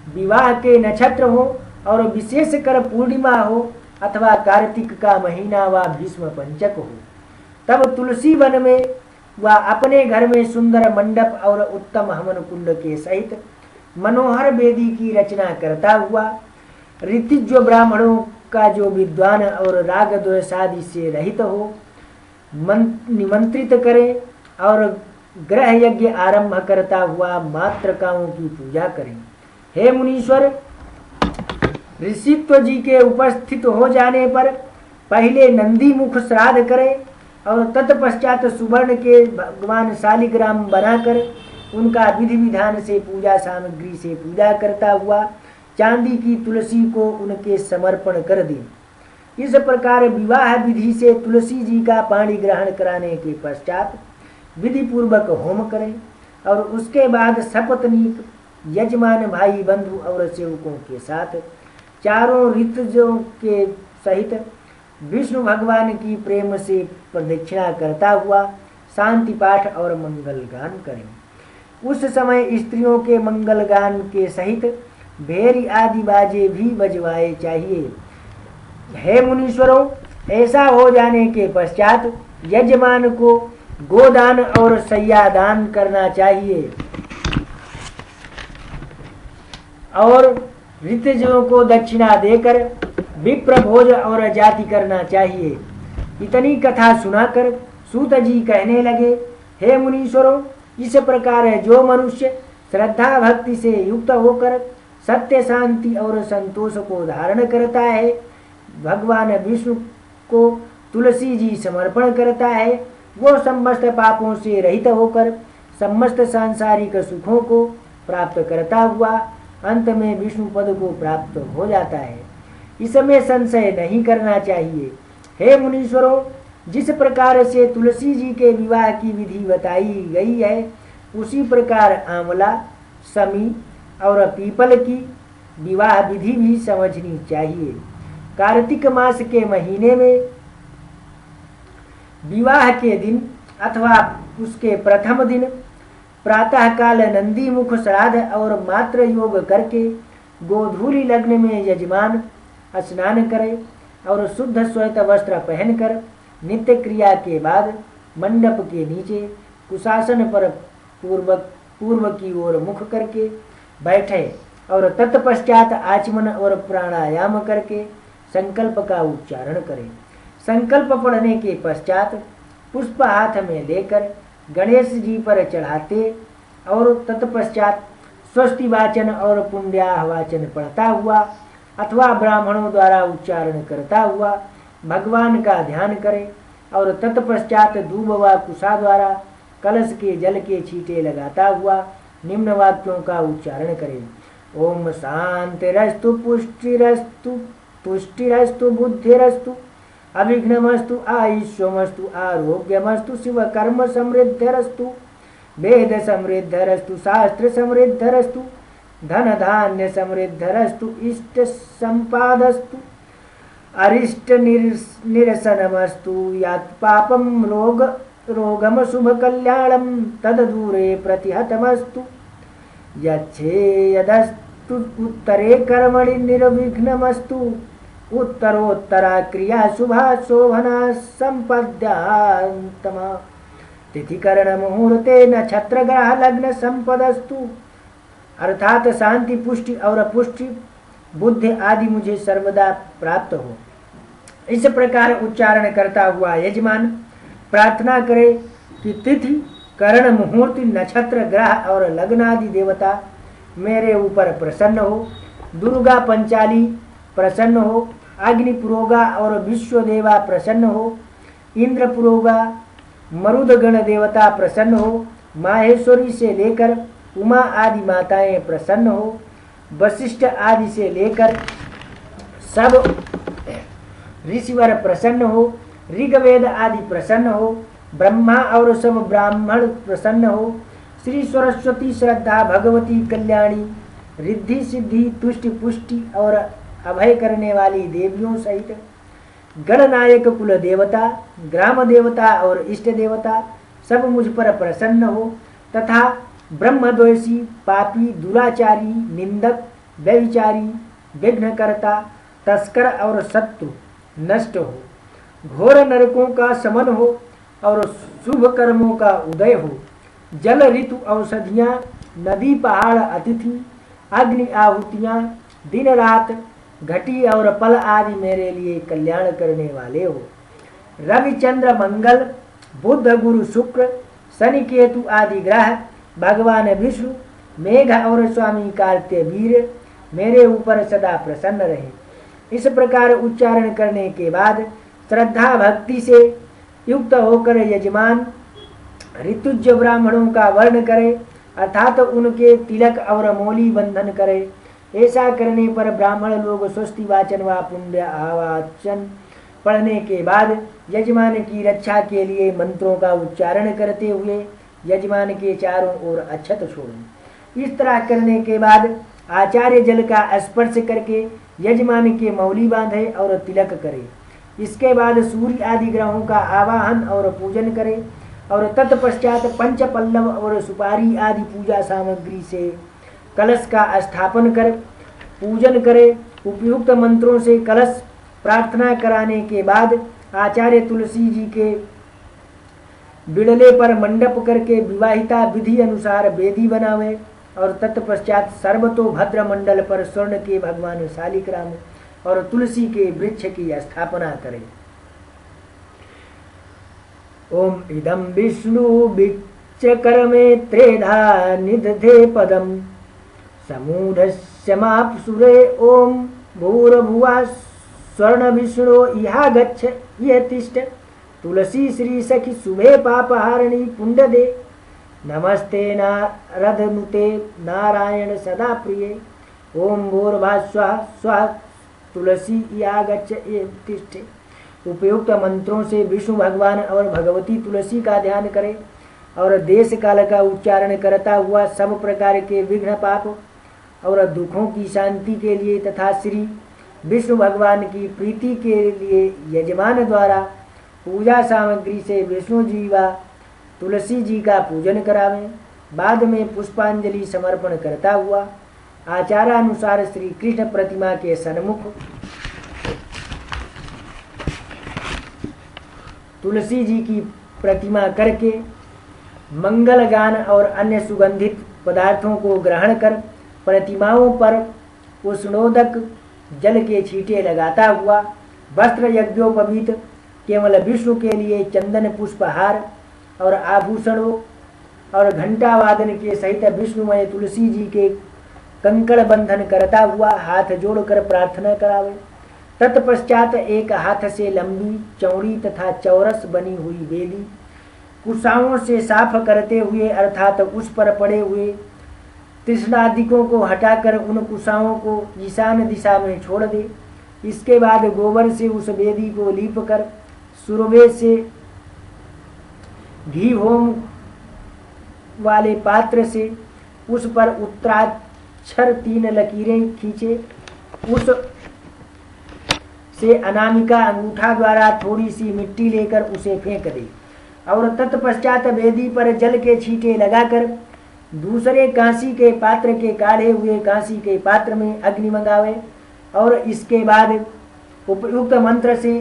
विवाह के नक्षत्र हो और विशेषकर पूर्णिमा हो अथवा कार्तिक का महीना व भीष्म पंचक हो, तब तुलसी वन में वह अपने घर में सुंदर मंडप और उत्तम हवन कुंड के सहित मनोहर वेदी की रचना करता हुआ ऋतिज ब्राह्मणों का जो विद्वान और राग द्वेष आदि से रहित हो निमंत्रित करे और ग्रह यज्ञ आरंभ करता हुआ मातृकाओं की पूजा करें। हे मुनीश्वर, ऋषित्व जी के उपस्थित हो जाने पर पहले नंदी मुख श्राद्ध करे और तत्पश्चात सुवर्ण के भगवान शालिग्राम बनाकर उनका विधि विधान से पूजा सामग्री से पूजा करता हुआ चांदी की तुलसी को उनके समर्पण कर दे। इस प्रकार विवाह विधि से तुलसी जी का पाणी ग्रहण कराने के पश्चात विधि पूर्वक होम करें और उसके बाद सपत्नीक यजमान भाई बंधु और सेवकों के साथ चारों ऋतुजों के सहित विष्णु भगवान की प्रेम से प्रदक्षिणा करता हुआ शांति पाठ और मंगल गान करें। उस समय स्त्रियों के मंगल गान के सहित भेरी आदि बाजे भी बजवाए चाहिए। हे मुनीश्वरों, ऐसा हो जाने के पश्चात यजमान को गोदान और सैया दान करना चाहिए और ऋतुजों को दक्षिणा देकर विप्र भोज और जाति करना चाहिए। इतनी कथा सुनाकर सूत जी कहने लगे, हे मुनीश्वरों, इस प्रकार जो मनुष्य श्रद्धा भक्ति से युक्त होकर सत्य शांति और संतोष को धारण करता है, भगवान विष्णु को तुलसी जी समर्पण करता है, वो समस्त पापों से रहित होकर समस्त सांसारिक सुखों को प्राप्त करता हुआ अंत में विष्णु पद को प्राप्त हो जाता है। इसमें संशय नहीं करना चाहिए। हे मुनीश्वरों, जिस प्रकार से तुलसी जी के विवाह की विधि बताई गई है, उसी प्रकार आंवला, समी और पीपल की विवाह विधि भी समझनी चाहिए। कार्तिक मास के महीने में विवाह के दिन अथवा उसके प्रथम दिन प्रातः काल नंदी मुख श्राद्ध और मात्र योग करके गोधूली लग्न में यजमान स्नान करे और शुद्ध श्वेत वस्त्र पहनकर नित्य क्रिया के बाद मंडप के नीचे कुशासन पर पूर्व की ओर मुख करके बैठे और तत्पश्चात आचमन और प्राणायाम करके संकल्प का उच्चारण करें। संकल्प पढ़ने के पश्चात पुष्प हाथ में लेकर गणेश जी पर चढ़ाते और तत्पश्चात स्वस्ति वाचन और पुण्याह वाचन पढ़ता हुआ अथवा ब्राह्मणों द्वारा उच्चारण करता हुआ भगवान का ध्यान करें और तत्पश्चात दूब व कुशा द्वारा कलश के जल के छींटे लगाता हुआ निम्न वाक्यों का उच्चारण करें। ओम शांतिरस्तु पुष्टिरस्तु तुष्टिरस्तु बुद्धिरस्तु अभिघ्नमस्तु आयुष्यमस्तु आरोग्यमस्तु शिव कर्म समृद्धिरस्तु वेद समृद्धिरस्तु शास्त्र समृद्धिरस्तु धन धान्य समृद्धिरस्तु इष्ट संपादस्तु अरिष्ट निरसनमस्तु यात् पापम रोगम शुभ कल्याणम तद दूरे प्रतिहतमस्तु यच्छेयदस्तु उत्तरे कर्मणि निर्विघ्नमस्तु उत्तरोत्तरा क्रिया शुभा शोभना संपद्यांतमा तिथिकरण मुहूर्ते नक्षत्र ग्रह लग्न संपदस्तु अर्थात शांति पुष्टि और पुष्टि बुद्धि आदि मुझे सर्वदा प्राप्त हो। इस प्रकार उच्चारण करता हुआ यजमान प्रार्थना करे कि तिथि करण मुहूर्त नक्षत्र ग्रह और लग्न आदि देवता मेरे ऊपर प्रसन्न हो, दुर्गा पंचाली प्रसन्न हो, अग्नि पुरोगा और विश्वदेवा प्रसन्न हो, इंद्र पुरोगा मरुदगण देवता प्रसन्न हो, माहेश्वरी से लेकर उमा आदि माताएं प्रसन्न हो, वशिष्ठ आदि से लेकर सब ऋषिवर प्रसन्न हो, ऋग्वेद आदि प्रसन्न हो, ब्रह्मा और सब ब्राह्मण प्रसन्न हो, श्री सरस्वती श्रद्धा भगवती कल्याणी रिद्धि सिद्धि तुष्टि पुष्टि और अभय करने वाली देवियों सहित गणनायक कुल देवता ग्राम देवता और इष्ट देवता सब मुझ पर प्रसन्न हो तथा ब्रह्मद्वेषी पापी दुराचारी निंदक व्यभिचारी विघ्नकर्ता तस्कर और शत्रु नष्ट हो, घोर नरकों का शमन हो, और शुभ कर्मों का उदय हो। जल ऋतु औषधियाँ, नदी पहाड़ अतिथि, अग्नि आहुतियाँ, दिन रात घटी और पल आदि मेरे लिए कल्याण करने वाले हो। रवि चंद्र मंगल, बुध गुरु शुक्र, शनि केतु आदि ग्रह, भगवान विष्णु, मेघ और स्वामी कार्त्य वीर मेरे ऊपर सदा प्रसन्न रहे। इस प्रकार उच्चारण करने के बाद श्रद्धा भक्ति से युक्त होकर यजमान ऋतुज ब्राह्मणों का वर्ण करे, अर्थात उनके तिलक और मौली बंधन करे। ऐसा करने पर ब्राह्मण लोग स्वस्ति वाचन व पुण्य आवाचन पढ़ने के बाद यजमान की रक्षा के लिए मंत्रों का उच्चारण करते हुए यजमान के चारों ओर अक्षत छोड़ें। इस तरह करने के बाद आचार्य जल का स्पर्श करके यजमान के मौली बांधे और तिलक करे। इसके बाद सूर्य आदि ग्रहों का आवाहन और पूजन करे और तत्पश्चात पंच पल्लव और सुपारी आदि पूजा सामग्री से कलश का स्थापन कर पूजन करे। उपयुक्त मंत्रों से कलश प्रार्थना कराने के बाद आचार्य तुलसी जी के बिड़ले पर मंडप करके विवाहिता विधि अनुसार वेदी बनावे और तत्पश्चात सर्वतोभद्र मंडल पर स्वर्ण के भगवान शालिग्राम और तुलसी के वृक्ष की स्थापना करें। ओम इदं विष्णु बिच्चकर्मे त्रेधा निदधे पदम समूढ़स्य माप्सुरे ओम भूर्भुवः स्वर्ण विष्णु इहा गच्छ इह तिष्ठ तुलसी श्री सखी शुभे पापहारिणी पुण्य दे नमस्ते नारदनुते नारायण सदा प्रिय ओम भूर्भुवः स्वः स्वः तुलसी इहा गच्छ इह तिष्ठ। उपयुक्त मंत्रों से विष्णु भगवान और भगवती तुलसी का ध्यान करें और देश काल का उच्चारण करता हुआ सब प्रकार के विघ्न पाप और दुखों की शांति के लिए तथा श्री विष्णु भगवान की प्रीति के लिए यजमान द्वारा पूजा सामग्री से विष्णु जी व तुलसी जी का पूजन करावें। बाद में पुष्पांजलि समर्पण करता हुआ आचारानुसार श्री कृष्ण प्रतिमा के सन्मुख तुलसी जी की प्रतिमा करके मंगल गान और अन्य सुगंधित पदार्थों को ग्रहण कर प्रतिमाओं पर उष्णोदक जल के छींटे लगाता हुआ वस्त्र यज्ञोपवीत केवल विष्णु के लिए चंदन पुष्पहार और आभूषणों और घंटा वादन के सहित विष्णुमय तुलसी जी के कंकड़ बंधन करता हुआ हाथ जोड़कर प्रार्थना करावे। तत्पश्चात एक हाथ से लंबी चौड़ी तथा चौरस बनी हुई बेली कुशाओं से साफ करते हुए अर्थात उस पर पड़े हुए तृष्णादिकों को हटाकर उन कुशाओं को ईशान दिशा में छोड़ दे। इसके बाद गोबर से उस वेदी को लीप कर सुरवे से घी होम वाले पात्र से उस पर उत्तराक्षर 3 लकीरें खींचे। उस से अनामिका अंगूठा द्वारा थोड़ी सी मिट्टी लेकर उसे फेंक दे और तत्पश्चात वेदी पर जल के छींटे लगाकर दूसरे कांसी के पात्र के काढ़े हुए कांसी के पात्र में अग्नि मंगावे और इसके बाद उपयुक्त मंत्र से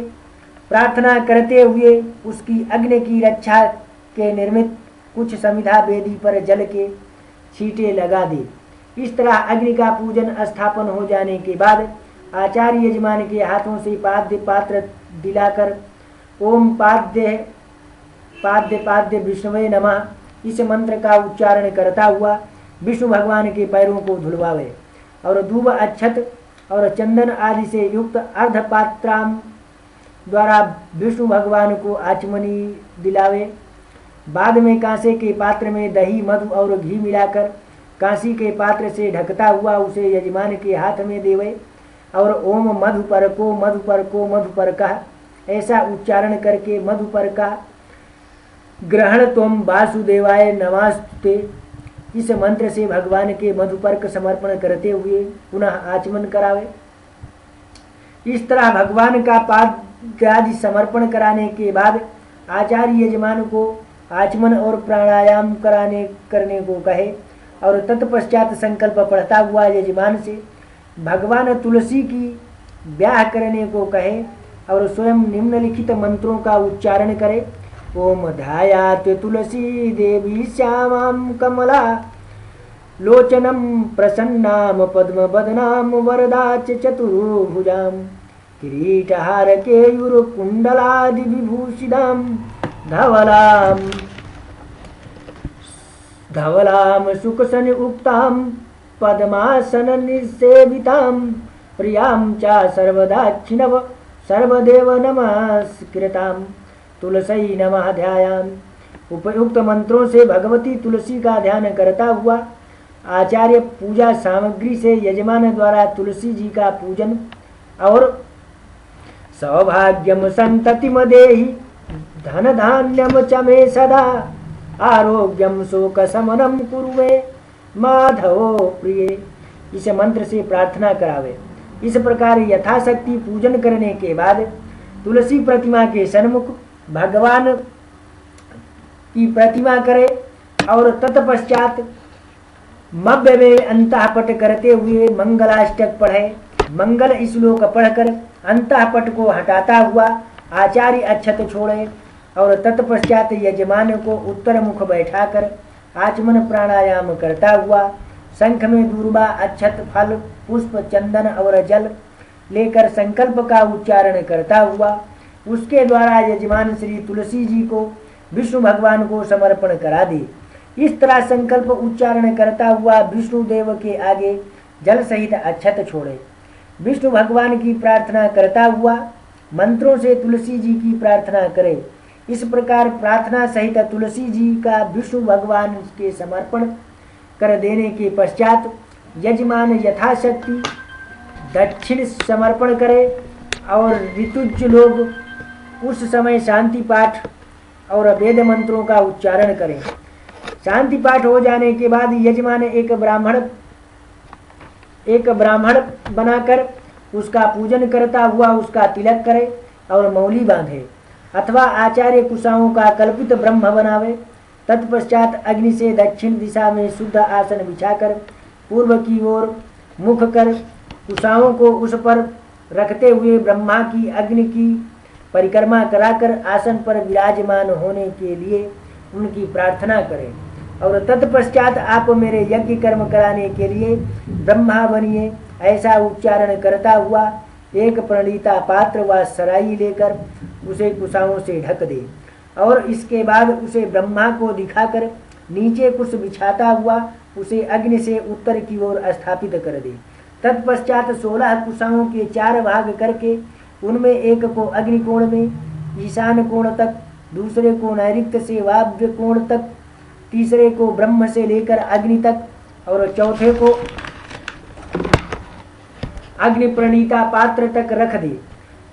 प्रार्थना करते हुए उसकी अग्नि की रक्षा के निर्मित कुछ समिधा वेदी पर जल के छींटे लगा दे। इस तरह अग्नि का पूजन स्थापन हो जाने के बाद आचार्य यजमान के हाथों से पाद्य पात्र दिलाकर ओम पाद्य पाद्य पाद्य विष्णुवे नमः इस मंत्र का उच्चारण करता हुआ विष्णु भगवान के पैरों को धुलवावे और दूब अक्षत और चंदन आदि से युक्त अर्धपात्राम द्वारा विष्णु भगवान को आचमनी दिलावे। बाद में कांसे के पात्र में दही मधु और घी मिलाकर कांसी के पात्र से ढकता हुआ उसे यजमान के हाथ में देवे और ओम मधुपर को मधुपर कह ऐसा उच्चारण करके मधुपर का ग्रहण त्वं वासुदेवाय नमस्ते इस मंत्र से भगवान के मधुपर्क समर्पण करते हुए पुनः आचमन करावे। इस तरह भगवान का पाद्यादि समर्पण कराने के बाद आचार्य यजमान को आचमन और प्राणायाम करने को कहे और तत्पश्चात संकल्प पढ़ता हुआ यजमान से भगवान तुलसी की ब्याह करने को कहे और स्वयं निम्नलिखित मंत्रों का उच्चारण करे। ओम ध्यायात् तुलसी देवी श्यामां कमला लोचनं प्रसन्नां पद्मवदनां वरदाच चतुर्भुजां किरीटहार केयूरकुण्डलादि विभूषितां धवलां सुखसन उक्तां पद्मासन निसेवितां प्रियां च सर्वदाक्षिणव सर्वदेव नमस्कृतां तुलसी नमः ध्यायामि। उपयुक्त मंत्रों से भगवती तुलसी का ध्यान करता हुआ आचार्य पूजा सामग्री से यजमान द्वारा तुलसी जी का पूजन और सौभाग्यम संततिम देहि धन धान्यम च मे सदा आरोग्यम शोक समनम कुरु मे माधवो प्रिय, इस मंत्र से प्रार्थना करावे। इस प्रकार यथाशक्ति पूजन करने के बाद तुलसी प्रतिमा के सन्मुख भगवान की प्रतिमा करे और तत्पश्चात मव्य में अंतःपट करते हुए मंगलाष्टक पढ़े। मंगल श्लोक पढ़कर अंतःपट को हटाता हुआ आचार्य अक्षत छोड़े और तत्पश्चात यजमान को उत्तर मुख बैठाकर आचमन प्राणायाम करता हुआ शंख में दूर्वा अक्षत फल पुष्प चंदन और जल लेकर संकल्प का उच्चारण करता हुआ उसके द्वारा यजमान श्री तुलसी जी को विष्णु भगवान को समर्पण करा दे। इस तरह संकल्प उच्चारण करता हुआ विष्णु देव के आगे जल सहित अक्षत छोड़े। विष्णु भगवान की प्रार्थना करता हुआ मंत्रों से तुलसी जी की प्रार्थना करे। इस प्रकार प्रार्थना सहित तुलसी जी का विष्णु भगवान के समर्पण कर देने के पश्चात यजमान यथाशक्ति दक्षिण समर्पण करे और ऋतुज लोग उस समय शांति पाठ और वेद मंत्रों का उच्चारण करें। शांति पाठ हो जाने के बाद यजमान एक ब्राह्मण बनाकर उसका पूजन करता हुआ उसका तिलक करे और मौली बांधे अथवा आचार्य कुशाओं का कल्पित ब्रह्म बनावे। तत्पश्चात अग्नि से दक्षिण दिशा में शुद्ध आसन बिछाकर पूर्व की ओर मुख कर कुशाओं को उस पर रखते हुए ब्रह्मा की अग्नि की परिक्रमा कराकर आसन पर विराजमान होने के लिए उनकी प्रार्थना करें और तत्पश्चात आप मेरे यज्ञ कर्म कराने के लिए ब्रह्मा बनिए ऐसा उच्चारण करता हुआ एक प्रणीता पात्र व सराई लेकर उसे कुशाओं से ढक दे और इसके बाद उसे ब्रह्मा को दिखाकर नीचे कुछ बिछाता हुआ उसे अग्नि से उत्तर की ओर स्थापित कर दे। तत्पश्चात 16 कुशाओं के 4 भाग करके उनमें एक को अग्निकोण में ईशान कोण तक, दूसरे को नैऋत्य से वायव्य कोण तक, तीसरे को ब्रह्म से लेकर अग्नि तक और चौथे को अग्नि प्रणीता पात्र तक रख दे।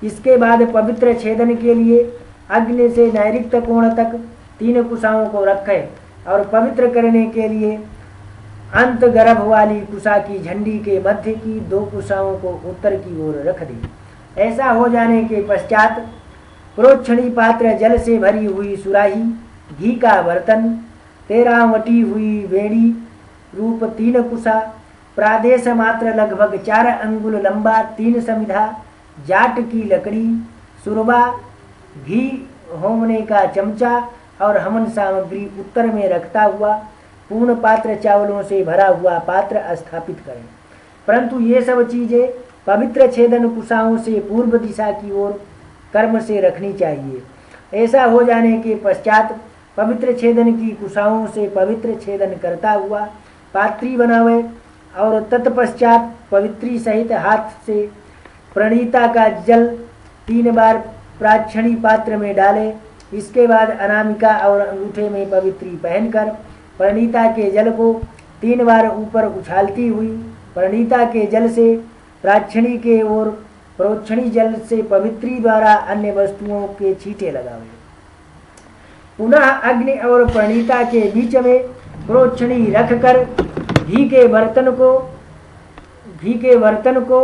इसके बाद पवित्र छेदन के लिए अग्नि से नैऋत्य कोण तक 3 कुशाओं को रखे और पवित्र करने के लिए अंत गर्भ वाली कुशा की झंडी के मध्य की 2 कुशाओं को उत्तर की ओर रख दे। ऐसा हो जाने के पश्चात प्रोक्षणी पात्र, जल से भरी हुई सुराही, घी का बर्तन, 13 वटी हुई वेणी रूप 3 कुशा, प्रादेश मात्र लगभग 4 अंगुल लंबा 3 समिधा, जाट की लकड़ी, सुरबा, घी होमने का चमचा और हवन सामग्री उत्तर में रखता हुआ पूर्ण पात्र चावलों से भरा हुआ पात्र स्थापित करें। परंतु ये सब चीजें पवित्र छेदन कुशाओं से पूर्व दिशा की ओर कर्म से रखनी चाहिए। ऐसा हो जाने के पश्चात पवित्र छेदन की कुशाओं से पवित्र छेदन करता हुआ पात्री बनावे और तत्पश्चात पवित्री सहित हाथ से प्रणीता का जल 3 बार प्राक्षणी पात्र में डाले। इसके बाद अनामिका और अंगूठे में पवित्री पहनकर प्रणीता के जल को 3 बार ऊपर उछालती हुई प्रणीता के जल से प्राक्षणी के ओर प्रोक्षणी जल से पवित्री द्वारा अन्य वस्तुओं के छींटे लगावे। पुनः अग्नि और प्रणीता के बीच में प्रोक्षणी रखकर घी के बर्तन को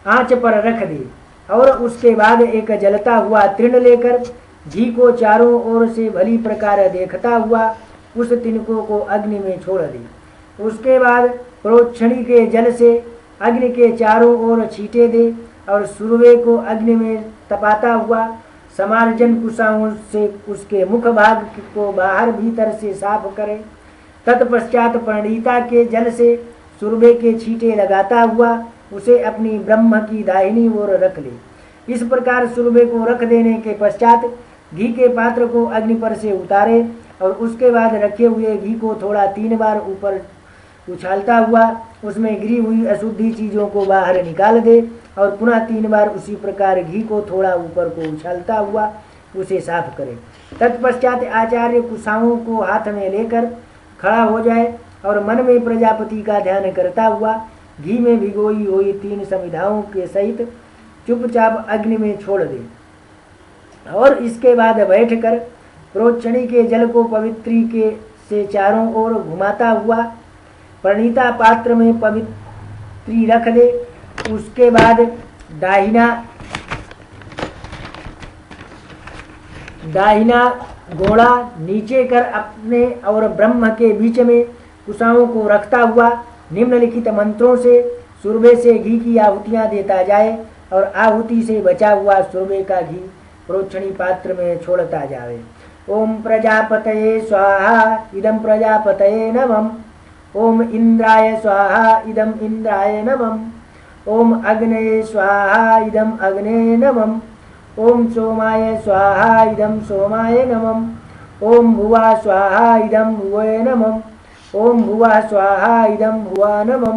आंच पर रख दे और उसके बाद एक जलता हुआ तृण लेकर घी को चारों ओर से भली प्रकार देखता हुआ उस तिनकों को अग्नि में छोड़ दे। उसके बाद प्रोक्षणी के जल से अग्नि के चारों ओर छींटे दे और सुरवे को अग्नि में तपाता हुआ समार्जन कुशाओं से उसके मुख भाग को बाहर भीतर से साफ करे। तत्पश्चात प्रणीता के जल से सुरभे के छींटे लगाता हुआ उसे अपनी ब्रह्म की दाहिनी ओर रख ले। इस प्रकार सुरभे को रख देने के पश्चात घी के पात्र को अग्नि पर से उतारे और उसके बाद रखे हुए घी को थोड़ा 3 बार ऊपर उछालता हुआ उसमें गिरी हुई अशुद्धि चीजों को बाहर निकाल दे और पुनः 3 बार उसी प्रकार घी को थोड़ा ऊपर को उछालता हुआ उसे साफ करे। तत्पश्चात आचार्य कुशाओं को हाथ में लेकर खड़ा हो जाए और मन में प्रजापति का ध्यान करता हुआ घी में भिगोई हुई 3 समिधाओं के सहित चुपचाप अग्नि में छोड़ दे और इसके बाद बैठकर प्रोक्षणी के जल को पवित्री के से चारों ओर घुमाता हुआ प्रणीता पात्र में पवित्री रख दे। उसके बाद दाहिना घोड़ा नीचे कर अपने और ब्रह्म के बीच में कुशाओं को रखता हुआ निम्नलिखित मंत्रों से सुरभे से घी की आहुतियां देता जाए और आहुति से बचा हुआ सुरभे का घी प्रोक्षणी पात्र में छोड़ता जाए। ओम प्रजापतये स्वाहा इदं प्रजापतये नमः। ओम इंद्राय स्वाहा इदं इंद्राय नमः। ओम अग्नये स्वाहा इदं अग्नये नमः। ओम सोमाय स्वाहा इदं सोमाय नमः। ओम भुवा स्वाहा इदं भुवे नमः। ओम भुवा स्वाहा इदं भुवा नमः।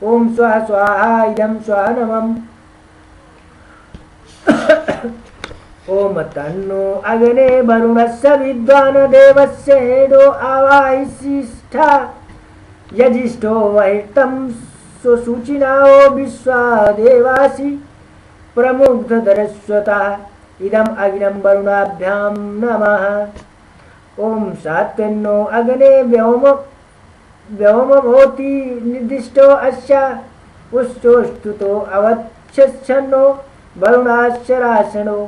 ओम स्वः स्वाहा इदं स्वः नमः। ओम तन्नो अग्ने वरुणस्य विद्वान् देवस्य हेदो आवाहिष्ठा यजिष्ठो वहितं सुशुचिनाओ विश्वा देवासि प्रमुग्धधरस्वतः इदम् अग्निं वरुणाभ्यां नमः। ओम सात्वन्नो अग्ने व्योमभूति निर्दिष्टो अस्या उष्टोस्तुतो अवच्छन्नो वरुणाश्चरासनो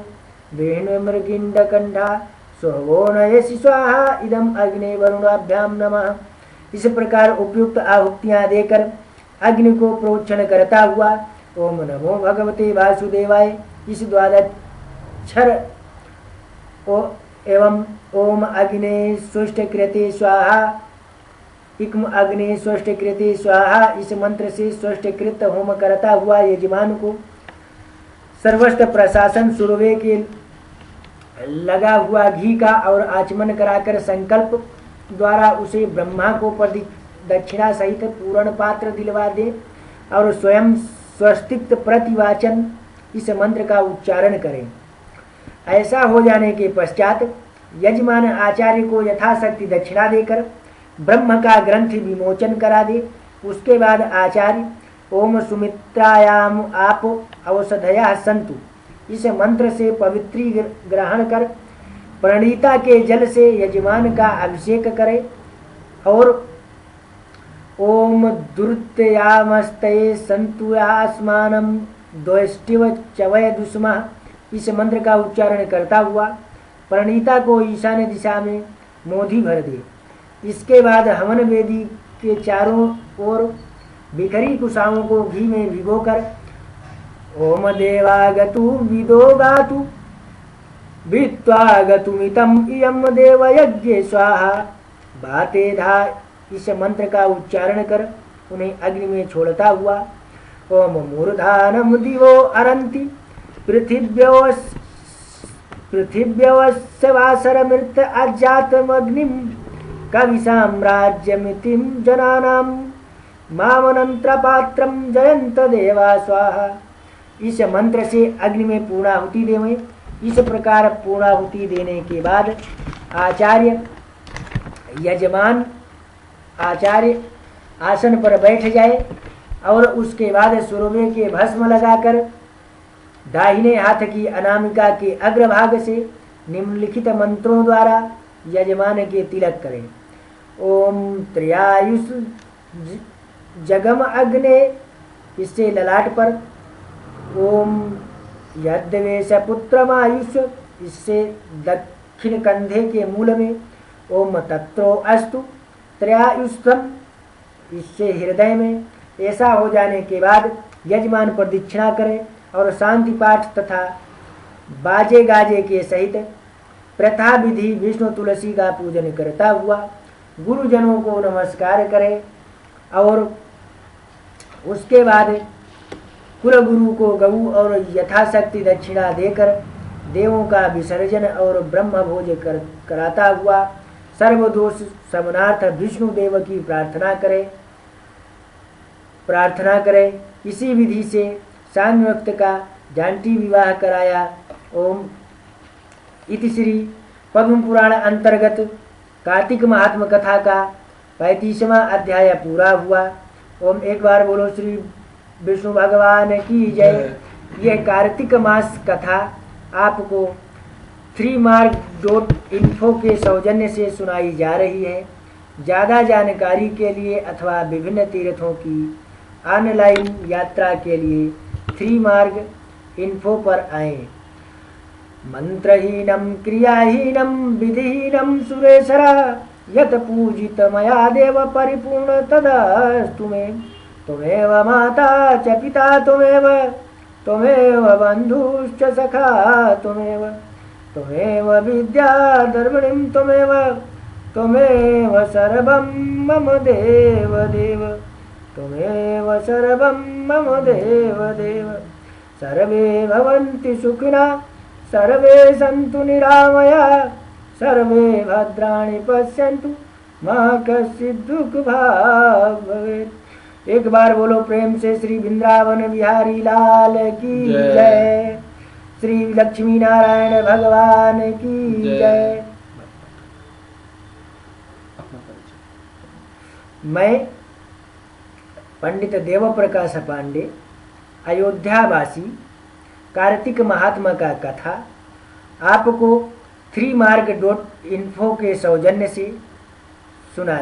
वेणुमृगिंडकंठा सुहवोनयसि स्वाहा इदम् अग्ने वरुणाभ्यां नमः। इस प्रकार उपयुक्त आहुतियां देकर अग्नि को प्रोक्षण करता हुआ ओम नमो भगवते वासुदेवाय इस द्वादक्षर एवं ओम अग्ने स्वष्टकृते स्वाहा इक्म अग्ने स्वष्टकृते स्वाहा इस मंत्र से स्वष्टकृत होम करता हुआ यजमान को सर्वस्त्र प्रशासन सुरभे के लगा हुआ घी का और आचमन कराकर संकल्प द्वारा उसे ब्रह्मा को दक्षिणा सहित पूर्ण पात्र दिलवा दे और स्वयं स्वस्तित्व प्रतिवाचन इस मंत्र का उच्चारण करें। ऐसा हो जाने के पश्चात यजमान आचार्य को यथाशक्ति दक्षिणा देकर ब्रह्म का ग्रंथ विमोचन करा दे। उसके बाद आचार्य ओम सुमित्रायाम आप औषधया संतु इस मंत्र से पवित्री ग्रहण कर प्रणीता के जल से यजमान का अभिषेक करे और ओम दुर्तयामस्तये संतुयास्मानं द्वष्टिव चवय दुष्मा इस मंत्र का उच्चारण करता हुआ प्रणीता को ईशान्य दिशा में मोधी भर दे। इसके बाद हवन वेदी के चारों ओर बिखरी कुशाओं को घी में भिगोकर ओम देवागतु विदो गातु भित्वागतुमितम् इयं देवयज्ञे स्वाहा बाते धा इस मंत्र का उच्चारण कर उन्हें अग्नि में छोड़ता हुआ ओम मूर्धानम दिवो अरंति पृथिव्यवस्य वासरमृत अजातमग्निं कवि साम्राज्यमितिं जनानां मामनंत्र पात्रम जयंत देवा स्वाहा इस मंत्र से अग्नि में पूर्णाहुति देवें। इस प्रकार पूर्णाहुति देने के बाद यजमान आचार्य आसन पर बैठ जाए और उसके बाद सुरभे के भस्म लगाकर दाहिने हाथ की अनामिका के अग्रभाग से निम्नलिखित मंत्रों द्वारा यजमान के तिलक करें। ओम त्रयायुष जगम अग्ने इससे ललाट पर, ओम यद्वेश पुत्रमायुष इससे दक्षिण कंधे के मूल में, ओम तत्रो अस्तु त्रयायुष्टम इससे हृदय में। ऐसा हो जाने के बाद यजमान प्रदक्षिणा करें और शांति पाठ तथा बाजे गाजे के सहित प्रथा विधि विष्णु तुलसी का पूजन करता हुआ गुरुजनों को नमस्कार करे और उसके बाद कुलगुरु को गऊ और यथाशक्ति दक्षिणा देकर देवों का विसर्जन और ब्रह्म भोज कराता हुआ सर्वदोष समनार्थ विष्णु देव की प्रार्थना करे। इसी विधि से सान्वक्त का जांटी विवाह कराया। ओम इति श्री पद्म पुराण अंतर्गत कार्तिक महात्म कथा का 35वां अध्याय पूरा हुआ। ओम एक बार बोलो श्री विष्णु भगवान की जय। यह कार्तिक मास कथा आपको freemark.info के सौजन्य से सुनाई जा रही है। ज़्यादा जानकारी के लिए अथवा विभिन्न तीर्थों की ऑनलाइन यात्रा के लिए freemark.info पर आएं। मंत्रहीनम क्रियाहीनम विधिहीनम सुरेशरा यत पूजित मया देव परिपूर्ण तदस्तु मे। त्वमेव माता च पिता त्वमेव बन्धुश्च सखा त्वमेव विद्या धर्मिणीं त्वमेव सर्वं मम देव त्वमेव सर्वं मम देव। सर्वे भवन्तु सुखिनः सर्वे सन्तु निरामया सर्वे भद्राणि पश्यन्तु मा कश्चित् दुःखभाग् भवेत्। एक बार बोलो प्रेम से श्री वृंदावन बिहारी लाल की जय। श्री लक्ष्मी नारायण भगवान की जय। मैं पंडित देव प्रकाश पांडे अयोध्यावासी कार्तिक महात्मा का कथा आपको freemark.info के सौजन्य से सुना